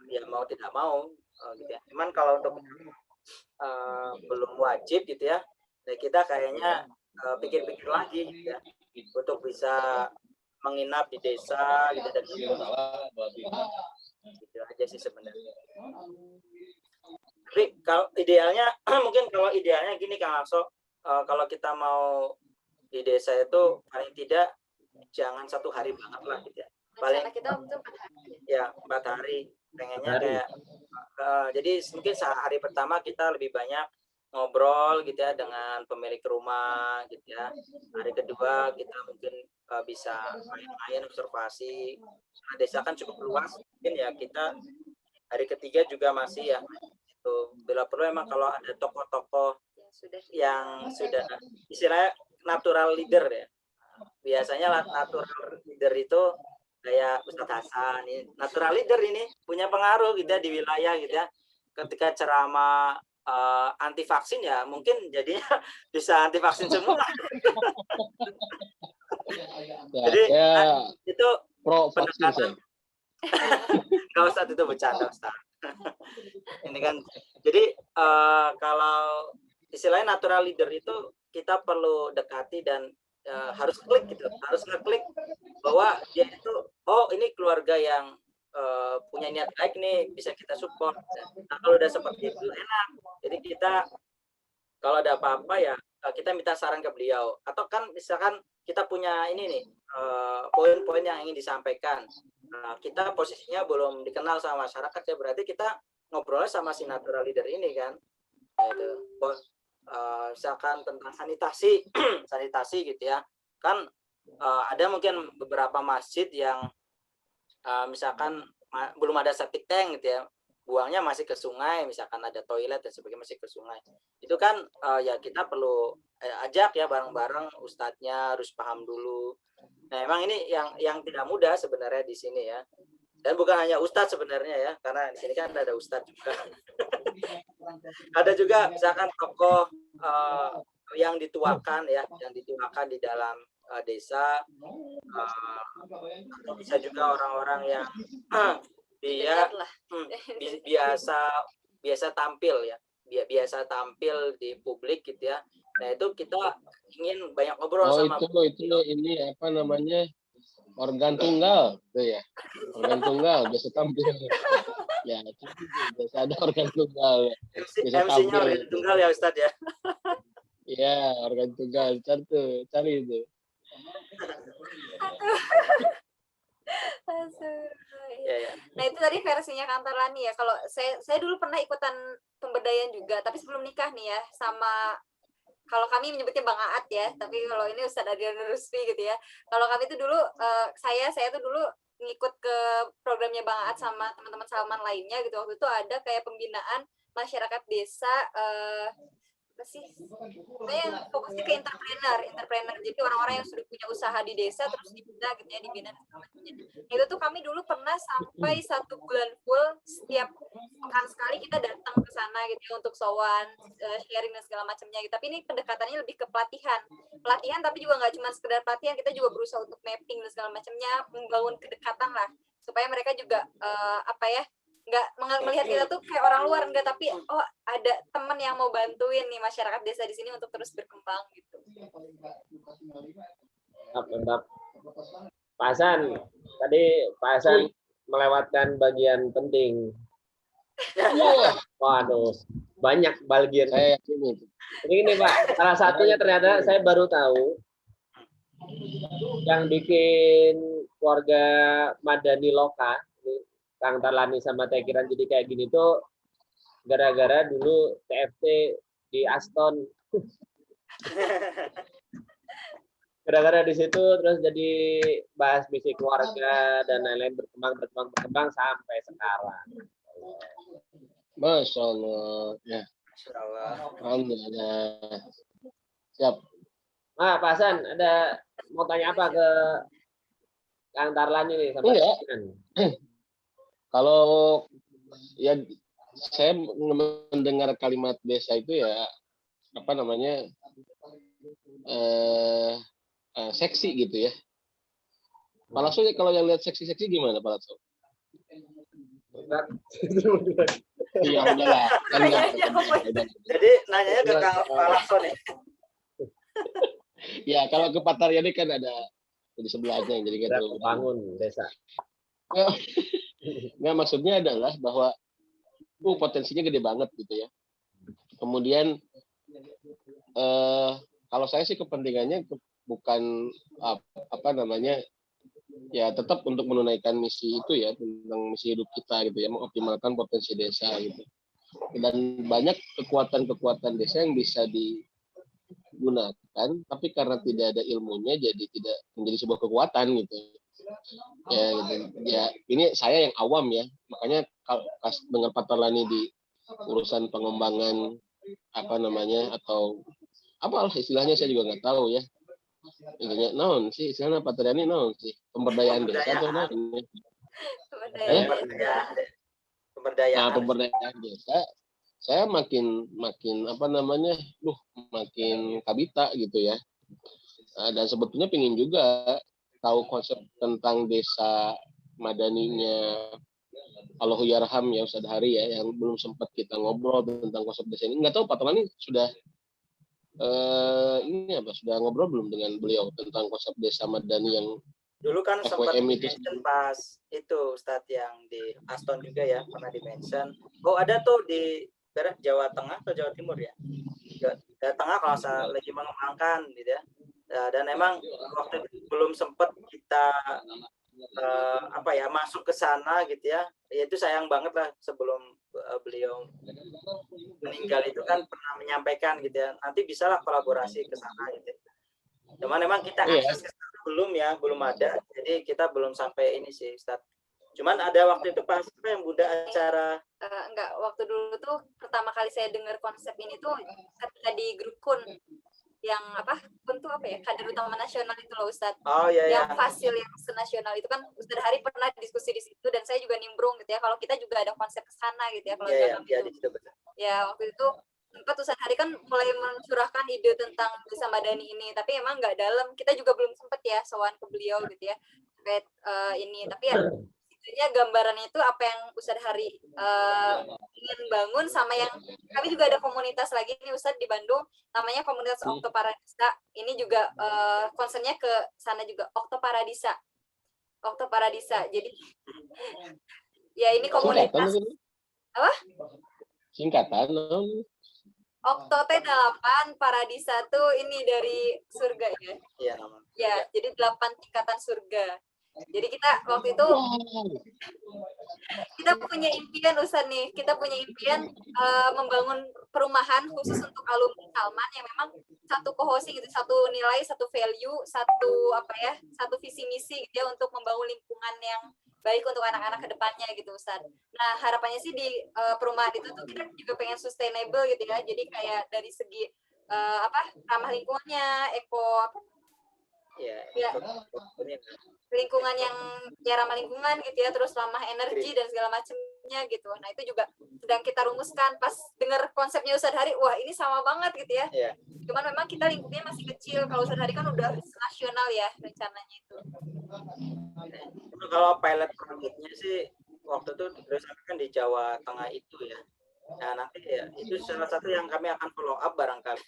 ya mau tidak mau gitu ya. Cuman kalau untuk belum wajib gitu ya, kita kayaknya pikir-pikir lagi gitu ya, untuk bisa menginap di desa gitu dan gitu aja sih sebenarnya. Tapi kalau idealnya mungkin kalau idealnya gini Kang Akso, kalau kita mau di desa itu paling tidak jangan 1 hari banget lah gitu ya. Paling
kita itu 4 hari.
Ya 4 hari. Pengennya kayak jadi mungkin hari pertama kita lebih banyak ngobrol gitu ya dengan pemilik rumah gitu ya. Hari kedua kita mungkin bisa main-main observasi. Karena desa kan cukup luas, mungkin ya kita hari ketiga juga masih ya itu bila perlu emang kalau ada tokoh-tokoh yang sudah istilahnya natural leader ya. Biasanya natural leader itu kayak Ustadz Hasan, ini natural leader ini punya pengaruh gitu ya di wilayah gitu ya. Ketika ceramah anti vaksin ya mungkin jadinya bisa anti vaksin semua. Jadi itu
pro vaksin.
Nggak Ustadz, itu bercanda Ustadz. Ini kan jadi kalau istilahnya natural leader itu kita perlu dekati dan harus klik gitu, harus ngeklik bahwa dia itu ini keluarga yang punya niat baik nih, bisa kita support. Nah kalau udah seperti itu enak. Jadi kita kalau ada apa-apa ya kita minta saran ke beliau, atau kan misalkan kita punya ini nih poin-poin yang ingin disampaikan. Kita posisinya belum dikenal sama masyarakat ya, berarti kita ngobrolnya sama si natural leader ini kan. Gitu. Misalkan tentang sanitasi sanitasi gitu ya. Kan ada mungkin beberapa masjid yang misalkan belum ada septic tank gitu ya, buangnya masih ke sungai, misalkan ada toilet dan sebagainya masih ke sungai. Itu kan ya kita perlu ajak ya bareng-bareng, ustadznya harus paham dulu. Nah, emang ini yang tidak mudah sebenarnya di sini ya. Dan bukan hanya ustadz sebenarnya ya, karena di sini kan ada ustadz juga. Ada juga misalkan tokoh yang dituakan ya, yang dituakan di dalam desa, atau bisa juga orang-orang yang dia biasa tampil ya, biasa tampil di publik gitu ya. Nah itu kita ingin banyak ngobrol sama
itu ini apa namanya, organ tunggal tuh ya, organ tunggal biasa tampil ya, itu biasa ada organ tunggal bisa
MC-nya
tampil
organ tunggal ya Ustadz ya.
Iya, organ tunggal, cari itu.
Ya.
Nah itu tadi versinya Kantor Lani ya. Kalau saya dulu pernah ikutan pemberdayaan juga, tapi sebelum nikah nih ya, sama kalau kami menyebutnya Bang Aat ya, tapi kalau ini Ustadz Adrian Rusfi gitu ya. Kalau kami itu dulu saya tuh dulu ngikut ke programnya Bang Aat sama teman-teman Salman lainnya gitu. Waktu itu ada kayak pembinaan masyarakat desa apa sih? Saya yang fokusnya ke entrepreneur. Jadi orang-orang yang sudah punya usaha di desa terus dibina gitu ya, dibina dan sebagainya. Itu tuh kami dulu pernah sampai 1 bulan full, setiap pekan sekali kita datang ke sana gitu ya, untuk sowan, sharing dan segala macamnya gitu. Tapi ini pendekatannya lebih ke pelatihan, tapi juga nggak cuma sekedar pelatihan, kita juga berusaha untuk mapping dan segala macamnya, membangun kedekatan lah supaya mereka juga nggak melihat kita tuh kayak orang luar, enggak, tapi ada teman yang mau bantuin nih masyarakat desa di sini untuk terus berkembang gitu.
Mantap. Pak Hasan, tadi Pak Hasan melewatkan bagian penting. Waduh, banyak bagian.
Saya yakin itu.
Ini Pak, salah satunya ternyata saya baru tahu yang bikin keluarga Madani Loka, Kang Tarlani sama Teh Kiran jadi kayak gini tuh gara-gara dulu TFT di Aston. Gara-gara di situ terus jadi bahas misi keluarga dan lain-lain, berkembang sampai sekarang.
Masya Allah. Ya. Alhamdulillah. Siap.
Pak Hasan, ada mau tanya apa ke Kang Tarlani nih?
Enggak. Kalau ya saya mendengar kalimat desa itu ya apa namanya seksi gitu ya. Pak Lasso kalau yang lihat seksi gimana Pak Lasso? Iya udahlah.
Jadi nanyanya ke Kang Pak Lasso nih.
Ya kalau ke Pak Taryani kan ada di sebelahnya, jadi kita
bangun desa.
Nah, maksudnya adalah bahwa potensinya gede banget gitu ya. Kemudian kalau saya sih kepentingannya bukan apa namanya ya tetap untuk menunaikan misi itu ya, tentang misi hidup kita gitu ya, mengoptimalkan potensi desa gitu. Dan banyak kekuatan desa yang bisa digunakan, tapi karena tidak ada ilmunya jadi tidak menjadi sebuah kekuatan gitu. Ya, gitu. Ya ini saya yang awam ya, makanya kalau dengan Pak Tarlani di urusan pengembangan apa namanya atau apa istilahnya saya juga nggak tahu ya, intinya non sih istilahnya Pak Tarlani non sih pemberdayaan desa atau non pemberdayaan desa, saya makin apa namanya makin kabita gitu ya. Dan sebetulnya pingin juga tahu konsep tentang desa Madaninya Allahu Yarham ya Ustadz Hari ya, yang belum sempat kita ngobrol tentang konsep desa ini. Nggak tahu Pak Tolani sudah sudah ngobrol belum dengan beliau tentang konsep desa madani yang
Dulu kan sempat
FWM itu?
mention pas itu Ustadz yang di Aston juga ya, pernah di-mention. Oh ada tuh di Jawa Tengah atau Jawa Timur ya? Jawa Tengah kalau saya lagi mengembangkan gitu ya. Dan emang waktu itu belum sempat kita masuk ke sana gitu ya. Ya itu sayang banget lah, sebelum beliau meninggal itu kan pernah menyampaikan gitu ya. Nanti bisalah kolaborasi ke sana gitu. Cuman memang kita akses ke sana belum ada. Jadi kita belum sampai ini sih Ustaz. Cuman ada waktu itu pas yang Bunda acara
waktu dulu tuh pertama kali saya dengar konsep ini tuh ketika di grup KUN yang KUN tuh kader utama nasional itu loh Ustadz.
Oh iya
yang fasil yang senasional itu kan Ustadz Hari pernah diskusi di situ dan saya juga nimbrung gitu ya, kalau kita juga ada konsep kesana gitu ya kalau dalam itu. Ya waktu itu tempat Ustadz Hari kan mulai mencurahkan ide tentang desa madani ini, tapi emang nggak dalam, kita juga belum sempat ya sowan ke beliau gitu ya terkait ini, tapi ya sebenarnya gambarannya itu apa yang Ustadz Hari ingin bangun, sama yang kami juga ada komunitas lagi nih Ustadz di Bandung namanya komunitas Oktoparadisa. Ini juga konsennya ke sana juga, Oktoparadisa. Jadi ya ini komunitas apa?
Singkatan.
Okto T 8, Paradisa tuh ini dari surga ya.
Iya,
ya, jadi 8 tingkatan surga. Jadi kita waktu itu kita punya impian Ustaz nih, kita punya impian membangun perumahan khusus untuk alumni Salman yang memang satu kohesi gitu, satu nilai, satu value, satu visi misi gitu ya, untuk membangun lingkungan yang baik untuk anak-anak kedepannya gitu Ustaz. Nah harapannya sih di perumahan itu tuh kita juga pengen sustainable gitu ya, jadi kayak dari segi ramah lingkungannya, lingkungan yang ramah lingkungan gitu ya, terus ramah energi dan segala macamnya gitu. Nah itu juga sedang kita rumuskan. Pas dengar konsepnya Ustadz Hari, wah ini sama banget gitu ya. Cuman memang kita lingkupnya masih kecil. Kalau Ustadz Hari kan udah nasional ya rencananya itu.
Kalau pilot projectnya sih waktu itu kan di Jawa Tengah itu ya. Nah nanti ya itu salah satu yang kami akan follow up barangkali.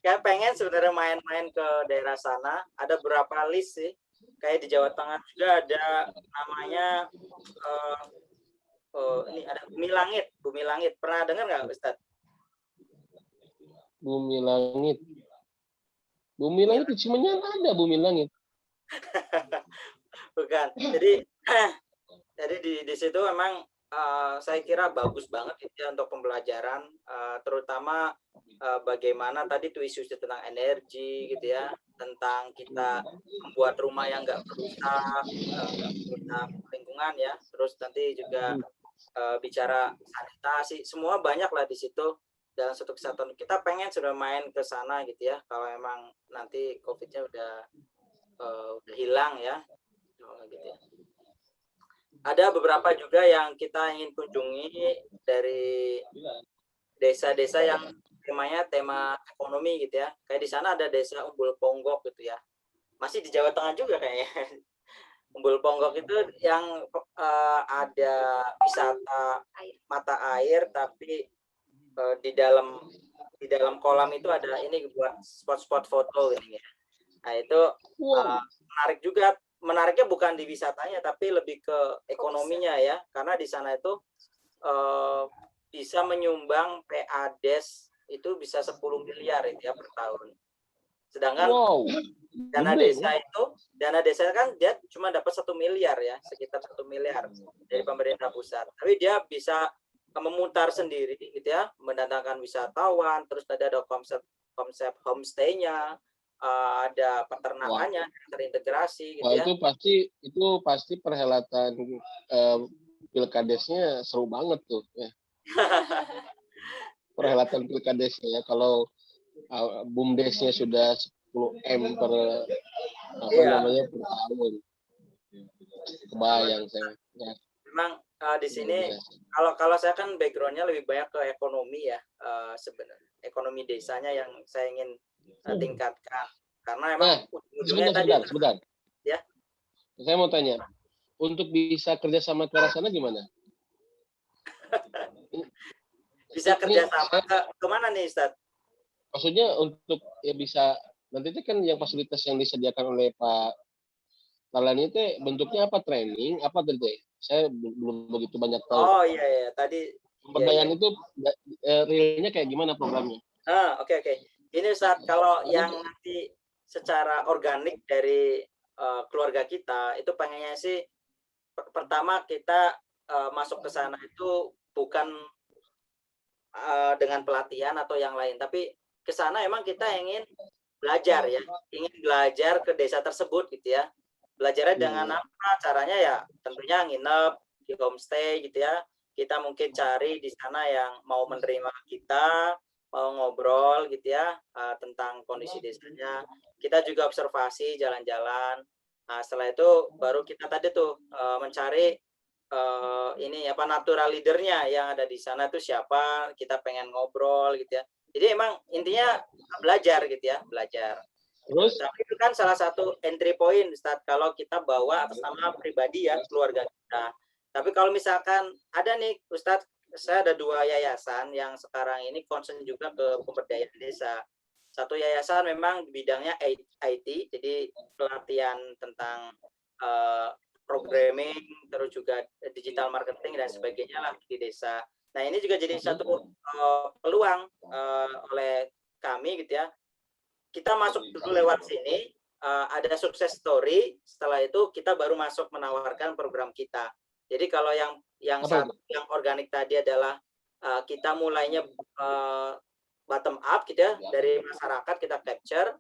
Kayak pengen sebenarnya main-main ke daerah sana. Ada beberapa list sih. Kayak di Jawa Tengah juga ada namanya ini ada Bumi Langit. Pernah dengar nggak Ustaz?
Bumi Langit di Cimenyan ada Bumi Langit.
Bukan. Jadi di situ memang saya kira bagus banget itu ya untuk pembelajaran, terutama bagaimana tadi tuh isu tentang energi gitu ya, tentang kita membuat rumah yang nggak merusak lingkungan ya, terus nanti juga bicara sanitasi, semua banyak lah di situ. Dalam satu kesatuan kita pengen sudah main ke sana gitu ya, kalau emang nanti COVID-nya udah hilang ya, gitu ya. Ada beberapa juga yang kita ingin kunjungi dari desa-desa yang temanya tema ekonomi gitu ya. Kayak di sana ada desa Umbul Ponggok gitu ya. Masih di Jawa Tengah juga kayaknya. Umbul Ponggok itu yang ada wisata mata air, tapi di dalam kolam itu ada ini buat spot-spot foto ini ya. Nah itu menarik juga. Menariknya bukan di wisatanya tapi lebih ke ekonominya ya, karena di sana itu bisa menyumbang PADES itu bisa 10 miliar ya per tahun. Sedangkan dana desa kan dia cuma dapat 1 miliar ya, sekitar 1 miliar dari pemerintah pusat. Tapi dia bisa memutar sendiri gitu ya, mendatangkan wisatawan, terus ada konsep homestay-nya, ada peternakannya terintegrasi gitu ya.
Itu pasti perhelatan pilkadesnya seru banget tuh ya. Perhelatan pilkadesnya ya, kalau bumdesnya sudah 10 M per namanya per tahun. Kebayang saya. Ya.
Memang di sini kalau saya kan backgroundnya lebih banyak ke ekonomi ya, sebenarnya ekonomi desanya yang saya ingin tingkatkan, karena emang ujungnya
sebentar. Ya, saya mau tanya, untuk bisa kerja sama ke arah sana gimana?
Bisa
Ini
kerjasama
saya-
kemana nih Ustadz?
Maksudnya untuk ya bisa nanti itu kan yang fasilitas yang disediakan oleh Pak Tarlani itu bentuknya apa, training apa tadi? Saya belum begitu banyak tahu.
Oh iya ya, tadi
Pemberdayaan
iya.
itu realnya kayak gimana programnya?
Oke. Ini Ustadz, kalau yang nanti secara organik dari keluarga kita itu pengennya sih pertama kita masuk ke sana itu bukan dengan pelatihan atau yang lain, tapi ke sana emang kita ingin belajar ya, ingin belajar ke desa tersebut gitu ya. Belajarnya dengan apa? Caranya ya tentunya nginep di homestay gitu ya. Kita mungkin cari di sana yang mau menerima kita, mau ngobrol gitu ya tentang kondisi desanya. Kita juga observasi jalan-jalan. Nah, setelah itu baru kita tadi tuh mencari ini apa natural leadernya yang ada di sana tuh siapa, kita pengen ngobrol gitu ya. Jadi emang intinya belajar gitu ya, belajar.
Terus
Tapi itu kan salah satu entry point Ustadz, kalau kita bawa atas nama pribadi ya, keluarga kita. Tapi kalau misalkan ada nih Ustadz, saya ada 2 yayasan yang sekarang ini concern juga ke pemberdayaan desa. Satu yayasan memang bidangnya IT, jadi pelatihan tentang programming, terus juga digital marketing dan sebagainya lah di desa. Nah ini juga jadi satu peluang oleh kami gitu ya. Kita masuk dulu lewat sini, ada sukses story, setelah itu kita baru masuk menawarkan program kita. Jadi kalau yang satu yang organik tadi adalah kita mulainya bottom up gitu ya, dari masyarakat kita capture.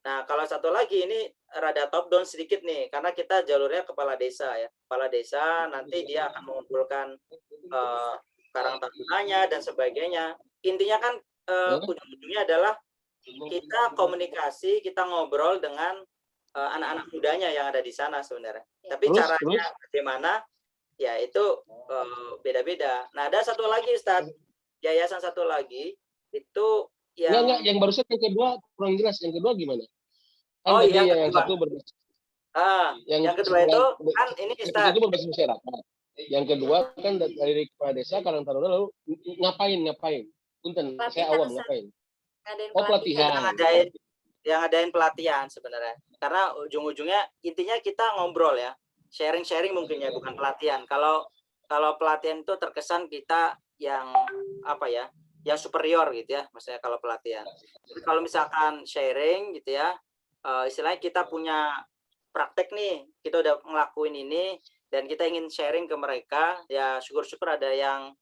Nah, kalau satu lagi ini rada top down sedikit nih, karena kita jalurnya kepala desa ya. Kepala desa nanti dia akan mengumpulkan karang tarunanya dan sebagainya. Intinya kan ujung-ujungnya adalah kita komunikasi, kita ngobrol dengan anak-anak mudanya yang ada di sana sebenarnya. Tapi caranya bagaimana, ya itu beda-beda. Nah, ada satu lagi Ustadz, yayasan satu lagi itu
Enggak, yang barusan yang kedua kurang jelas. Yang kedua gimana?
Oh, yang
yang
kedua.
satu berbasis.
Yang kedua itu kan ini Ustadz.
Itu berbasis masyarakat. Yang kedua kan dari kepala desa Karang Taruna lalu ngapain? Punten, saya awam ngapain? Pelatihan.
Yang adain pelatihan sebenarnya. Karena ujung-ujungnya intinya kita ngobrol ya. Sharing-sharing mungkin ya, bukan pelatihan. Kalau pelatihan itu terkesan kita yang apa ya? Yang superior gitu ya, maksudnya kalau pelatihan. Jadi kalau misalkan sharing gitu ya, istilahnya kita punya praktek nih, kita udah ngelakuin ini dan kita ingin sharing ke mereka, ya syukur-syukur ada yang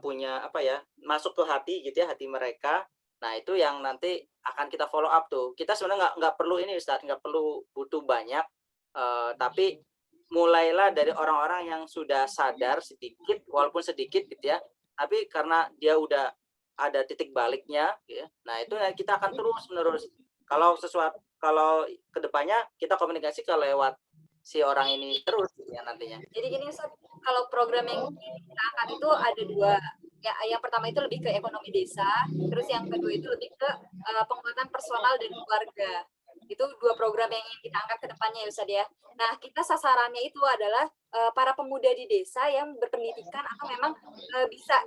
punya apa ya, masuk ke hati gitu ya, hati mereka. Nah itu yang nanti akan kita follow up tuh. Kita sebenarnya nggak perlu ini Ustadz, nggak perlu butuh banyak, tapi mulailah dari orang-orang yang sudah sadar sedikit, walaupun sedikit gitu ya. Tapi karena dia udah ada titik baliknya, ya, nah itu kita akan terus menerus. Kalau kedepannya kita komunikasi ke lewat si orang ini terus ya nantinya.
Jadi gini Ustaz, kalau program yang kita angkat itu ada 2. Ya, yang pertama itu lebih ke ekonomi desa, terus yang kedua itu lebih ke penguatan personal dan keluarga. Itu 2 program yang ingin kita angkat ke depannya ya Ustaz ya. Nah, kita sasarannya itu adalah para pemuda di desa yang berpendidikan atau memang bisa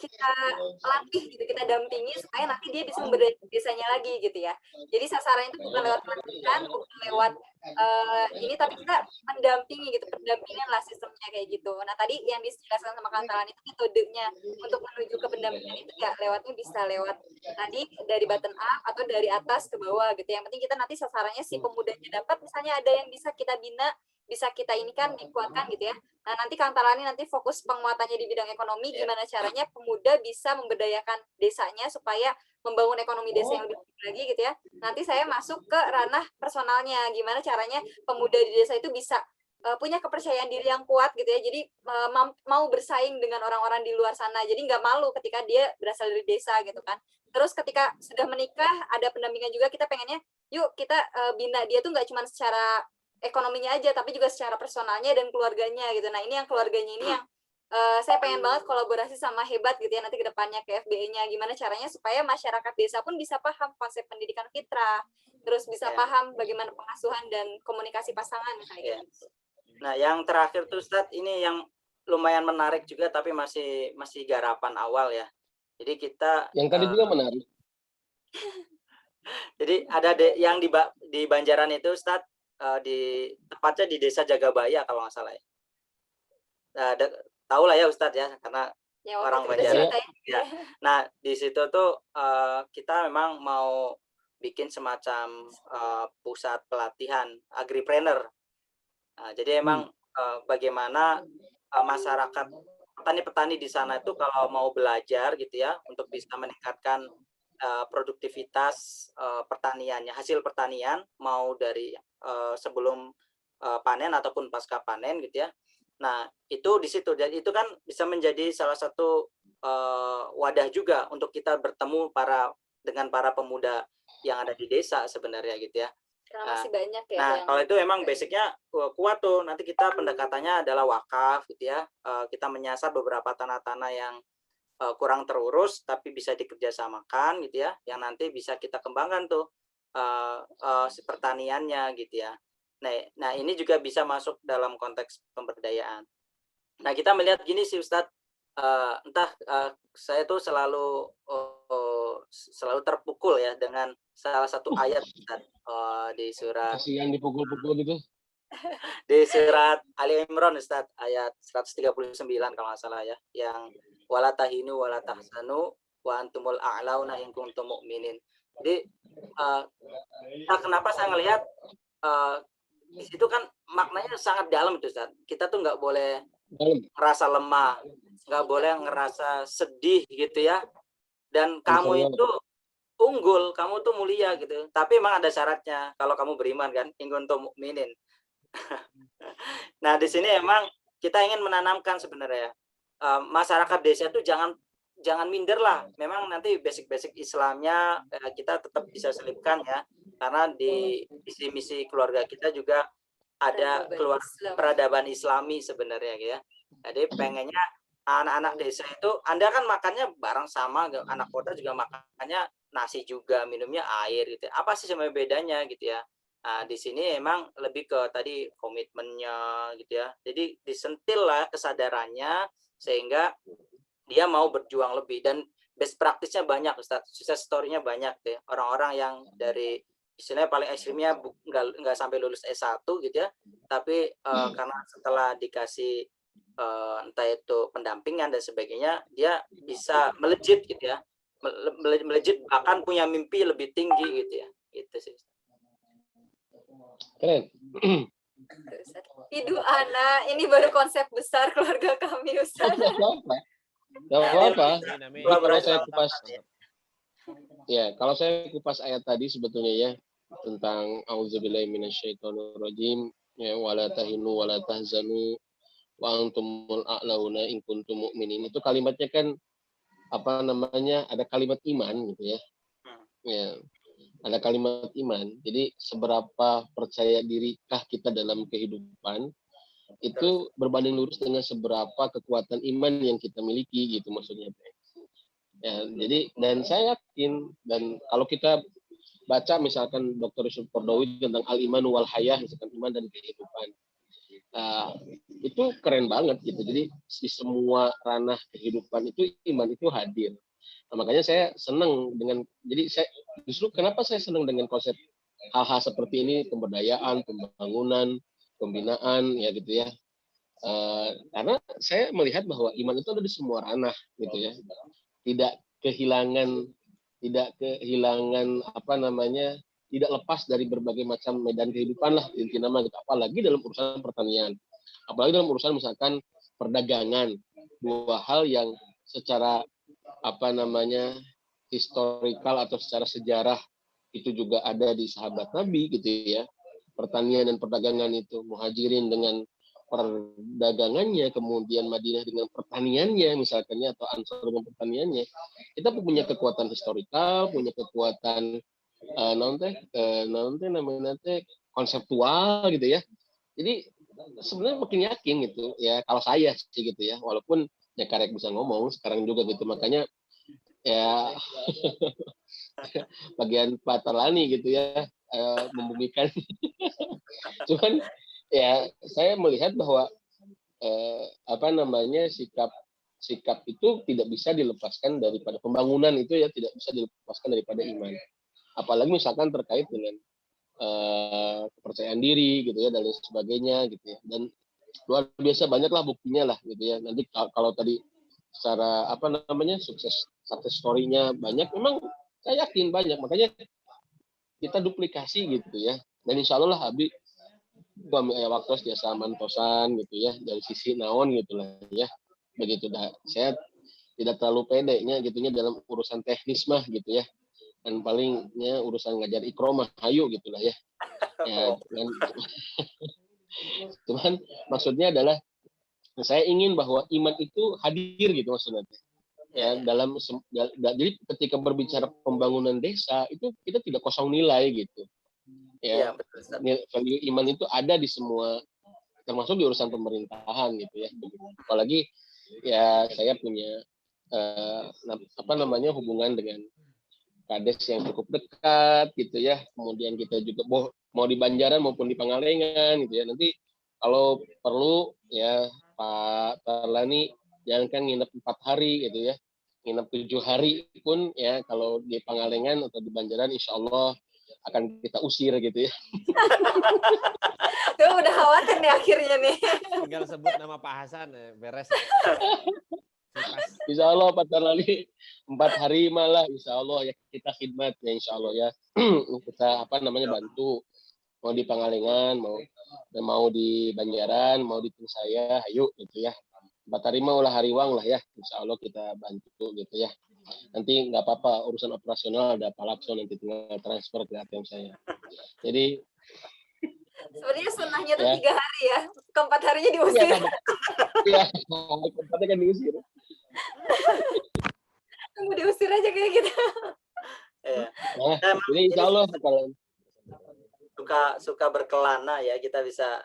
kita latih gitu, kita dampingi supaya nanti dia bisa memberdayakan desanya lagi gitu ya. Jadi sasarannya itu bukan lewat pelatihan, bukan lewat ini, tapi kita mendampingi gitu, pendampingan lah sistemnya kayak gitu. Nah tadi yang dijelaskan sama Kang Talan itu metodenya untuk menuju ke pendampingan itu ya lewatnya bisa lewat tadi dari bottom up atau dari atas ke bawah gitu. Yang penting kita nanti sasarannya si pemudanya dapat, misalnya ada yang bisa kita bina, bisa kita ini kan dikuatkan gitu ya. Nah nanti Kang Talani nanti fokus penguatannya di bidang ekonomi, gimana caranya pemuda bisa memberdayakan desanya supaya membangun ekonomi desa yang lebih baik lagi gitu ya. Nanti saya masuk ke ranah personalnya, gimana caranya pemuda di desa itu bisa punya kepercayaan diri yang kuat gitu ya. Jadi mau bersaing dengan orang-orang di luar sana. Jadi nggak malu ketika dia berasal dari desa gitu kan. Terus ketika sudah menikah ada pendampingan juga, kita pengennya yuk kita bina dia tuh nggak cuma secara ekonominya aja tapi juga secara personalnya dan keluarganya gitu. Nah ini yang keluarganya ini yang saya pengen banget kolaborasi sama Hebat gitu ya nanti ke depannya ke FBE-nya, gimana caranya supaya masyarakat desa pun bisa paham konsep pendidikan fitrah, terus bisa paham bagaimana pengasuhan dan komunikasi pasangan kayak gitu.
Nah, yang terakhir tuh Ustadz, ini yang lumayan menarik juga tapi masih garapan awal ya. Jadi kita
Yang tadi juga menarik.
jadi ada yang di Banjaran itu Ustadz, di tepatnya di Desa Jagabaya kalau nggak salah ya. Tahu lah ya Ustadz ya, karena
Ya, waktu
orang
itu udah
Banjaran.
ceritain.
Ya. Nah, di situ tuh kita memang mau bikin semacam pusat pelatihan agripreneur. Nah, jadi emang bagaimana masyarakat petani-petani di sana itu kalau mau belajar gitu ya untuk bisa meningkatkan produktivitas pertaniannya, hasil pertanian mau dari sebelum panen ataupun pasca panen gitu ya. Nah, itu di situ dan itu kan bisa menjadi salah satu wadah juga untuk kita bertemu dengan para pemuda yang ada di desa sebenarnya gitu ya.
Karena masih banyak ya.
Nah,
yang
kalau itu emang basicnya kuat tuh. Nanti kita pendekatannya adalah wakaf gitu ya. Kita menyasar beberapa tanah-tanah yang kurang terurus tapi bisa dikerjasamakan gitu ya. Yang nanti bisa kita kembangkan tuh pertaniannya gitu ya. Nah, ini juga bisa masuk dalam konteks pemberdayaan. Nah, kita melihat gini sih Ustadz, saya tuh selalu terpukul ya dengan salah satu ayat Ustadz, di surat
Kasihan dipukul-pukul gitu.
di surat Ali Imran Ustadz, ayat 139 kalau nggak salah ya, yang wala tahinu wala tahzanu wa antumul a'launa in kuntum mu'minin. Jadi kenapa saya ngelihat di situ kan maknanya sangat dalam itu Ustadz. Kita tuh nggak boleh ngerasa lemah, nggak boleh ngerasa sedih gitu ya. Dan kamu itu unggul, kamu tuh mulia gitu. Tapi emang ada syaratnya kalau kamu beriman kan, in kuntum mu'minin. Nah, di sini emang kita ingin menanamkan sebenarnya masyarakat desa itu jangan minder lah. Memang nanti basic Islamnya kita tetap bisa selipkan ya, karena di misi keluarga kita juga ada peradaban Islami sebenarnya ya. Jadi pengennya anak-anak desa itu, Anda kan makannya bareng sama, anak kota juga makannya nasi juga, minumnya air gitu. Apa sih sebenarnya bedanya gitu ya? Nah, di sini emang lebih ke tadi komitmennya gitu ya. Jadi disentil lah kesadarannya sehingga dia mau berjuang lebih, dan best practice-nya banyak Ustaz. Success story-nya banyak deh. Orang-orang yang dari istilahnya paling ekstrimnya nggak sampai lulus S1 gitu ya. Tapi karena setelah dikasih entah itu pendampingan dan sebagainya, dia bisa melejit gitu ya. Melejit bahkan punya mimpi lebih tinggi gitu ya. Itu sih.
Keren.
Idu anak, ini baru konsep besar keluarga kami Ustaz.
Gak apa-apa. Kalau saya kupas ayat tadi sebetulnya ya tentang auzubillahi minasyaitonirrajim ya wala tahinu wala tahzanu wa antumul a'launa in kuntum mu'minin. Itu kalimatnya kan ada kalimat iman gitu ya. Ya. Ada kalimat iman. Jadi seberapa percaya dirikah kita dalam kehidupan itu berbanding lurus dengan seberapa kekuatan iman yang kita miliki gitu maksudnya. Ya, jadi dan saya yakin, dan kalau kita baca misalkan Dr. Yusuf Qaradawi tentang al-iman wal hayah, misalkan iman dan kehidupan, itu keren banget gitu. Jadi di semua ranah kehidupan itu iman itu hadir. Nah, makanya saya senang kenapa saya senang dengan konsep hal-hal seperti ini, pemberdayaan, pembangunan, pembinaan ya gitu ya. Karena saya melihat bahwa iman itu ada di semua ranah gitu ya. Tidak kehilangan tidak lepas dari berbagai macam medan kehidupan lah inti nama gitu. Apalagi dalam urusan pertanian, apalagi dalam urusan misalkan perdagangan, dua hal yang secara historikal atau secara sejarah itu juga ada di sahabat Nabi gitu ya. Pertanian dan perdagangan itu, Muhajirin dengan perdagangannya, kemudian Madinah dengan pertaniannya misalkannya, atau Ansar dengan pertaniannya. Kita punya kekuatan historikal, punya kekuatan konseptual gitu ya. Jadi sebenarnya makin yakin gitu ya, kalau saya sih gitu ya, walaupun ya karek bisa ngomong sekarang juga gitu, makanya ya bagian Pak Tarlani gitu ya, membumikan. Cuman ya saya melihat bahwa apa namanya sikap itu tidak bisa dilepaskan daripada pembangunan itu ya, tidak bisa dilepaskan daripada iman. Apalagi misalkan terkait dengan kepercayaan diri gitu ya dan lain sebagainya gitu ya. Dan luar biasa banyaklah buktinya lah gitu ya. Nanti kalau tadi secara apa namanya success story-nya banyak, memang saya yakin banyak, makanya kita duplikasi gitu ya. Dan insya Allah lah Abi kami waktu jasa mantosan gitu ya dari sisi naon gitu lah ya, begitu dah. Saya tidak terlalu pedenya gitunya dalam urusan teknis mah gitu ya, dan palingnya urusan ngajar ikro mah hayu gitulah ya. Ya cuman maksudnya adalah saya ingin bahwa iman itu hadir gitu maksudnya ya dalam jadi ketika berbicara pembangunan desa itu kita tidak kosong nilai gitu ya. Value iman itu ada di semua, termasuk di urusan pemerintahan gitu ya. Apalagi ya saya punya apa namanya hubungan dengan kades yang cukup dekat gitu ya. Kemudian kita juga mau di Banjaran maupun di Pangalengan gitu ya. Nanti kalau perlu ya Pak Tarlani jangan kan nginep 4 hari gitu ya, nginep 7 hari pun ya kalau di Pangalengan atau di Banjaran insya Allah akan kita usir gitu ya.
Tuh udah khawatir nih akhirnya nih.
Tinggal sebut nama Pak Hasan beres.
Insya Allah Pak Tarlani 4 hari malah insya Allah ya kita khidmat ya insya Allah ya. Kita apa namanya bantu, mau di Pangalengan mau di Banjaran mau di saya ayo gitu ya. 4 hari mau lah hariwang lah ya insya Allah kita bantu gitu ya. Nanti nggak apa-apa urusan operasional ada Pak Lakson, nanti tinggal transfer ke ATM saya. Jadi
sebenarnya sunnahnya tuh 3 hari ya, keempat harinya diusir.
Iya, keempatnya kan diusir.
Tunggu diusir aja kayak gitu.
Nah, jadi insya Allah kalau
suka berkelana ya, kita bisa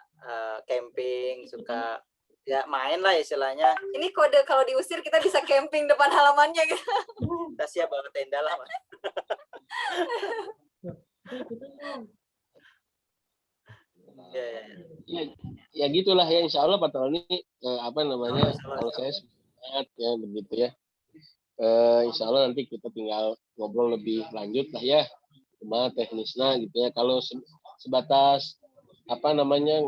camping, suka ya main lah istilahnya.
Ini kode kalau diusir kita bisa camping depan halamannya gitu.
Kita siap bawa tenda lah Mas.
ya gitulah ya insya Allah Pak Tony apa namanya kalau saya semangat ya begitu ya. Insya Allah nanti kita tinggal ngobrol lebih lanjut lah ya cuma teknisnya gitu ya. Kalau sebatas apa namanya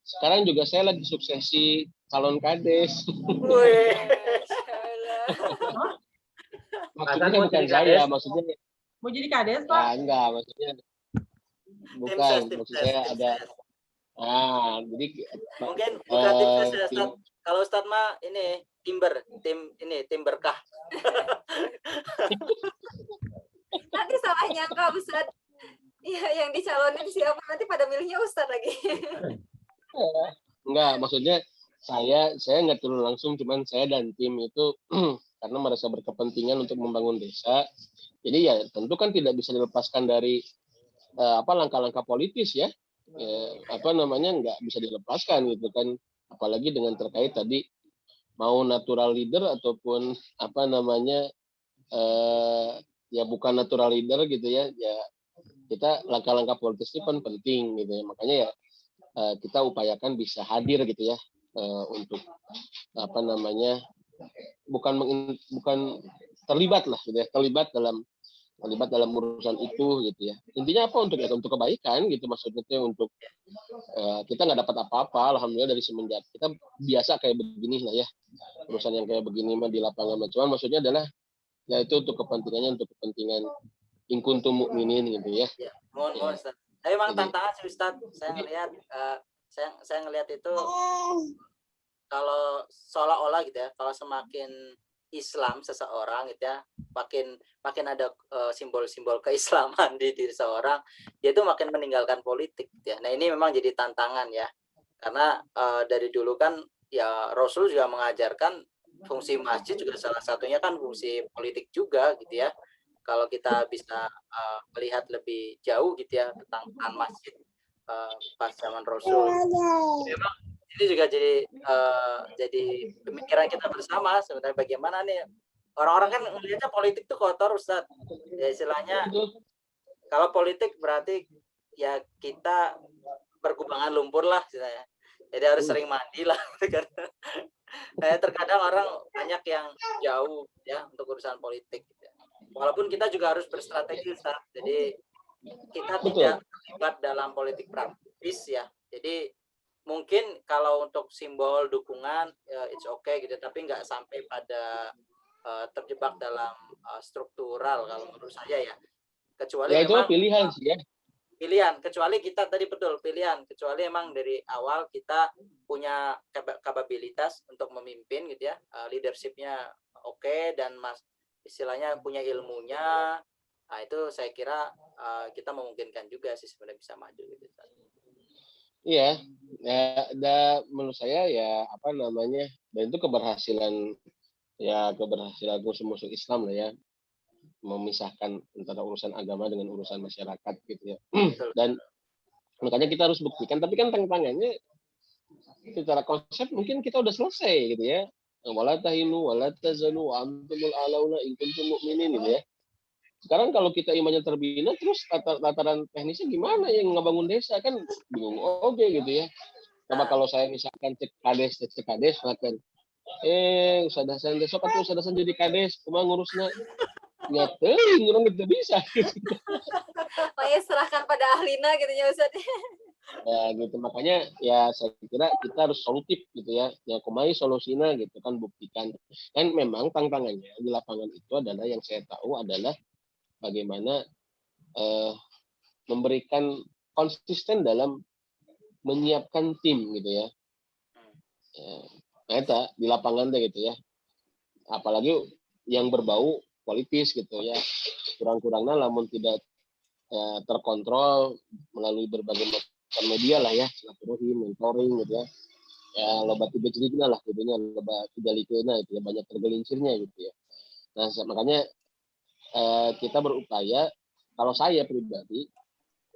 sekarang juga saya lagi suksesi calon kades. Maksudnya bukan saya, maksudnya
mau jadi kades Pak?
Ya, enggak, maksudnya bukan, maksud saya ada. Jadi
mungkin bukan tim saya, Ustaz. Kalau Ustaz mah ini tim berkah.
Nanti salah nyangka Ustaz. Iya, yang dicalonin siapa nanti pada milihnya Ustaz lagi.
Enggak, maksudnya saya nggak turun langsung, cuman saya dan tim itu karena merasa berkepentingan untuk membangun desa. Jadi ya tentu kan tidak bisa dilepaskan dari langkah-langkah politis ya. Apa namanya nggak bisa dilepaskan gitu kan, apalagi dengan terkait tadi mau natural leader ataupun apa namanya ya bukan natural leader gitu ya kita langkah-langkah politis itu kan penting gitu ya, makanya ya kita upayakan bisa hadir gitu ya untuk apa namanya bukan terlibat lah gitu ya, terlibat dalam urusan itu gitu ya. Intinya apa untuk kebaikan gitu maksudnya untuk kita nggak dapat apa-apa alhamdulillah dari semenjak kita biasa kayak begini lah ya, urusan yang kayak begini mah di lapangan. Cuman maksudnya adalah ya itu untuk kepentingan in kuntum mukminin gitu ya.
Mohon Ustaz. Tapi memang tantangan sih Ustaz. Saya ngelihat itu kalau seolah-olah gitu ya, kalau semakin Islam seseorang gitu ya, makin ada simbol-simbol keislaman di diri seseorang, dia itu makin meninggalkan politik gitu ya. Nah, ini memang jadi tantangan ya. Karena dari dulu kan ya Rasul juga mengajarkan fungsi masjid juga salah satunya kan fungsi politik juga gitu ya. Kalau kita bisa melihat lebih jauh gitu ya tentang masjid pas zaman Rasul. Memang ini juga jadi pemikiran kita bersama sebenarnya, bagaimana nih orang-orang kan melihatnya politik tuh kotor Ustaz. Ya istilahnya kalau politik berarti ya kita berkubangan lumpur lah saya. Jadi harus sering mandi lah. Terkadang orang banyak yang jauh ya untuk urusan politik. Gitu. Walaupun kita juga harus berstrategi, Ustaz. Jadi kita tidak terlibat dalam politik praktis ya. Jadi mungkin kalau untuk simbol dukungan it's okay gitu, tapi nggak sampai pada terjebak dalam struktural kalau menurut saya ya. Kecuali
Ya itu
memang
pilihan sih ya.
Pilihan, kecuali kita tadi betul pilihan, kecuali emang dari awal kita punya kapabilitas untuk memimpin gitu ya, leadershipnya oke, dan istilahnya punya ilmunya, nah itu saya kira kita memungkinkan juga sih sebenarnya bisa maju gitu.
Iya, ya, menurut saya ya apa namanya, dan itu keberhasilan musuh-musuh Islam lah ya, memisahkan antara urusan agama dengan urusan masyarakat gitu ya. Dan makanya kita harus buktikan, tapi kan tantangannya secara konsep mungkin kita udah selesai gitu ya. Wala tahinu wala tazanu wa antumul alauna in kuntum mu'minin gitu ya. Sekarang kalau kita imannya terbina, terus tataran teknisnya gimana yang ngebangun desa kan bingung oke gitu ya. Coba kalau saya misalkan cek kades makan usaha besok atau usaha jadi kades cuma ngurusnya nyatein orang itu bisa gitu.
Makanya serahkan pada ahlina gitu ya Ustaz.
Ya gitu, makanya ya saya kira kita harus solutif gitu ya. Ya kumai solusinya gitu kan, buktikan. Dan memang tantangannya di lapangan itu adalah yang saya tahu adalah bagaimana memberikan konsisten dalam menyiapkan tim gitu ya. Nah itu di lapangan deh gitu ya. Apalagi yang berbau politis gitu ya, kurang-kurangnya namun tidak terkontrol melalui berbagai macam media lah ya, silaturahim, mentoring gitu ya, loba tiga cerita lah gitu ya, loba tiga likena itu ya, banyak tergelincirnya gitu ya. Nah makanya kita berupaya, kalau saya pribadi,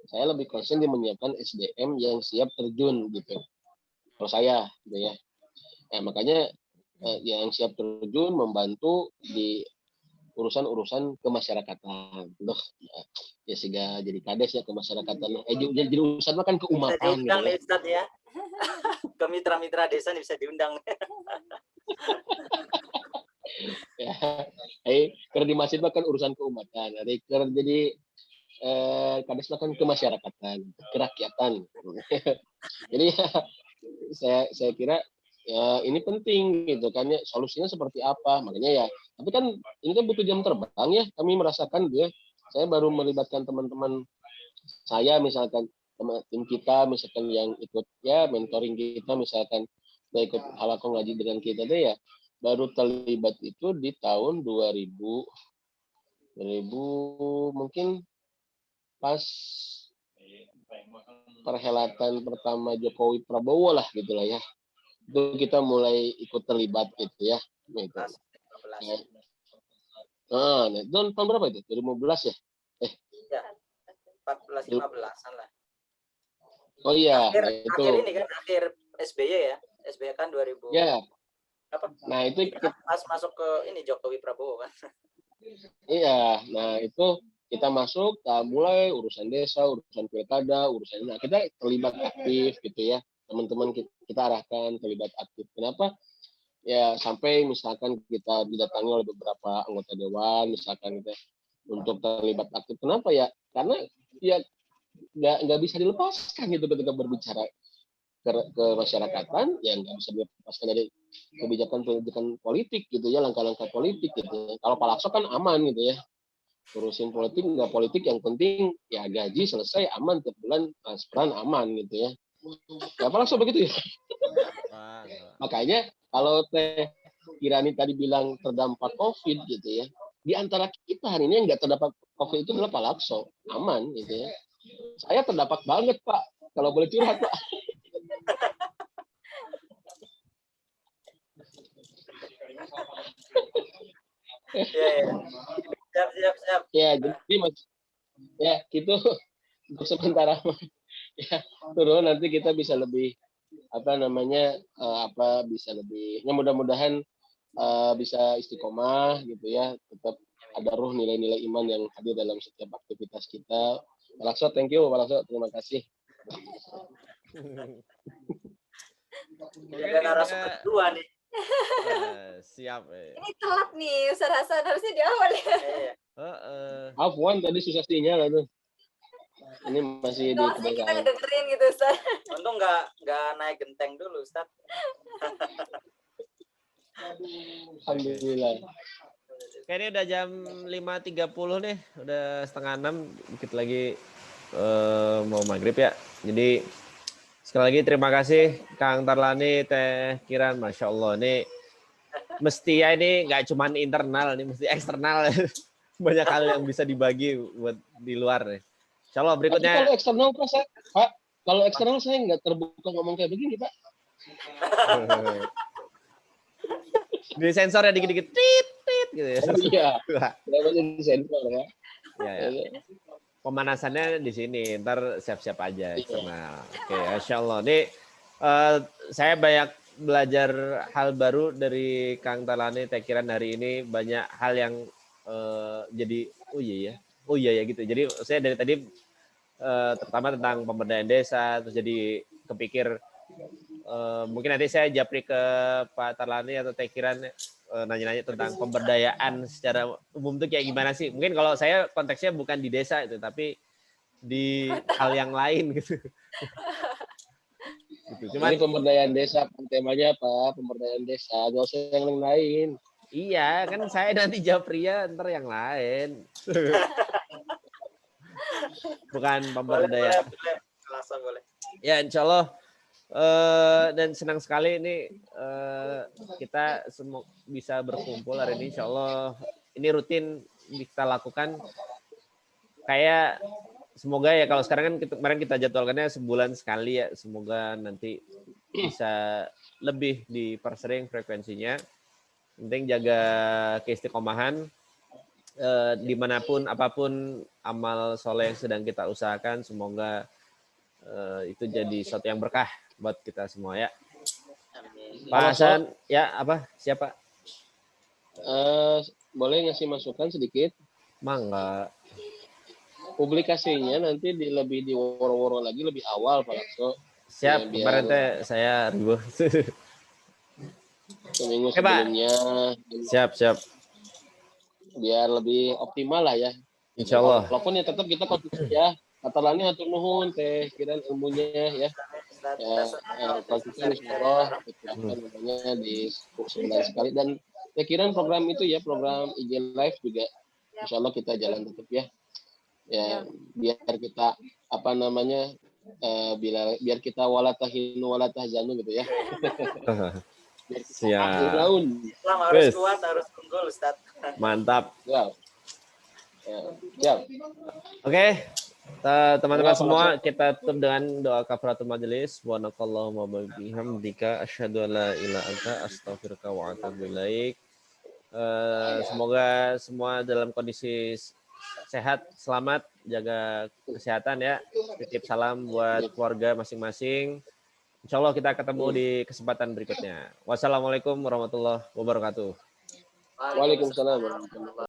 saya lebih concern di menyiapkan SDM yang siap terjun gitu, kalau saya gitu ya. Makanya yang siap terjun membantu di urusan kemasyarakatan. Loh, ya sehingga jadi kades ya kemasyarakatan. Jadi urusan kan keumatan.
Bisa diundang
gitu ya.
nih Ustaz ya. Ke mitra-mitra desa nih bisa diundang.
Ya, karena di masjid kan urusan keumatan. Jadi kades kan kemasyarakatan, kerakyatan. Jadi saya kira ya ini penting gitu kan ya, solusinya seperti apa, makanya ya, tapi kan ini kan butuh jam terbang ya, kami merasakan dia, saya baru melibatkan teman-teman saya misalkan, tim kita misalkan yang ikut ya mentoring kita misalkan, ikut halaqah ngaji dengan kita deh ya, baru terlibat itu di tahun 2000 mungkin pas perhelatan pertama Jokowi Prabowo lah gitulah ya. Itu kita mulai ikut terlibat gitu ya. Gitu. Nah, tahun berapa itu? 2015 ya?
Ya, 14-15an lah.
Oh iya,
itu. Akhir ini kan, akhir SBY ya. SBY kan 2000.
Ya.
Apa?
Nah, itu
pas masuk ke ini Jokowi Prabowo kan.
Iya, nah itu kita masuk, mulai urusan desa, urusan pilkada, urusan, nah kita terlibat aktif gitu ya. Teman-teman kita arahkan terlibat aktif. Kenapa? Ya sampai misalkan kita didatangi oleh beberapa anggota dewan, misalkan gitu, untuk terlibat aktif. Kenapa ya? Karena ya nggak bisa dilepaskan gitu ketika berbicara ke masyarakatan, ya nggak bisa dilepaskan dari kebijakan politik gitu ya, langkah-langkah politik gitu. Kalau Pak Lakso kan aman gitu ya. Urusin politik nggak politik, yang penting ya gaji selesai aman tiap bulan, transparan aman gitu ya. Ya Pak Lakso begitu ya. Makanya kalau Teh Kirani tadi bilang terdampak COVID gitu ya, di antara kita hari ini yang nggak terdapat COVID itu adalah Pak Lakso, aman gitu ya. Saya terdampak banget Pak, kalau boleh curhat Pak. Siap. Ya jadi mas, ya gitu untuk sementara ya turun, nanti kita bisa lebih bisa lebih, ya mudah-mudahan bisa istiqomah gitu ya, tetap ada ruh nilai-nilai iman yang hadir dalam setiap aktivitas kita. Pak Lakso, thank you Pak Lakso, terima kasih.
Jadi ada narasumber kedua nih.
Siap.
Ini telat nih Ustaz Hasan, harusnya di awal ya.
Iya.
Afwan tadi susah sinyal tuh. Ini masih di
Kelasnya kita
pedesaan.
ngedengerin gitu Ustaz.
Untung nggak naik genteng dulu, Ustaz.
Alhamdulillah.
Oke, ini udah jam 5.30 nih, udah 5:30, dikit lagi mau maghrib ya. Jadi sekali lagi terima kasih Kang Tarlani, Teh Kiran, Masya Allah. Ini mesti ya, ini nggak cuma internal, ini mesti eksternal. Banyak hal yang bisa dibagi buat di luar nih. Insya Allah
Tapi
berikutnya.
kalau eksternal Pak, kalau eksternal saya nggak terbuka ngomong kayak begini Pak.
Di sensornya dikit-dikit, tit gitu ya.
Iya. Namanya di sensor ya.
Ya. Pemanasannya di sini, ntar siap-siap aja eksternal. Oke, Masya Allah. Ini saya banyak belajar hal baru dari Kang Tarlani, Teh Kiran hari ini. Banyak hal yang jadi, oh iya ya gitu. Jadi saya dari tadi terutama tentang pemberdayaan desa, terus jadi kepikir mungkin nanti saya japri ke Pak Tarlani atau Teh Kiran nanya-nanya tentang pemberdayaan secara umum itu kayak gimana sih? Mungkin kalau saya konteksnya bukan di desa itu, tapi di hal yang lain gitu.
Cuman, ini pemberdayaan desa, temanya apa? Pemberdayaan desa, gak usah yang lain.
Iya, kan saya nanti japria, ntar yang lain. Bukan pemberdayaan.
Boleh.
Ya, insya Allah. Dan senang sekali ini kita semua bisa berkumpul hari ini, insya Allah. Ini rutin kita lakukan. Kayak semoga ya, kalau sekarang kan kemarin kita jadwalkannya sebulan sekali ya, semoga nanti bisa lebih dipersering frekuensinya. Penting jaga keistiqomahan dimanapun apapun amal soleh yang sedang kita usahakan, semoga itu jadi sesuatu yang berkah buat kita semua ya. Pak Hasan, ya apa? Siapa?
Boleh ngasih masukan sedikit?
Mangga.
Publikasinya nanti lebih diworo-woro lagi lebih awal Pak Lakso.
Siap, ya, kemarin teh saya ribu.
Seminggu sebelumnya.
Siap.
Biar lebih optimal lah ya.
Insya Allah.
Walaupun ya tetap kita konsisten ya. Katarlani hatur nuhun Teh Kiran ilmunya ya. Konsisten insyaallah namanya di sebulan sekali, dan Teh Kiran program itu ya, program IG Live juga insyaallah kita jalan tetap ya. Ya, biar kita apa namanya biar kita walatahinu walatahzanu gitu ya.
Siap.
Islam harus kuat, harus unggul Ustaz.
Mantap.
Ya. Siap.
Oke. Teman-teman semua, kita tutup dengan doa kafaratul majelis. Subhanakallahumma wa bihamdika asyhadu an la ilaha illa anta astaghfiruka wa atubu ilaik. Semoga semua dalam kondisi sehat, selamat, jaga kesehatan ya. Titip salam buat keluarga masing-masing. Insya Allah kita ketemu di kesempatan berikutnya. Wassalamualaikum warahmatullahi wabarakatuh.
Waalaikumsalam warahmatullahi wabarakatuh.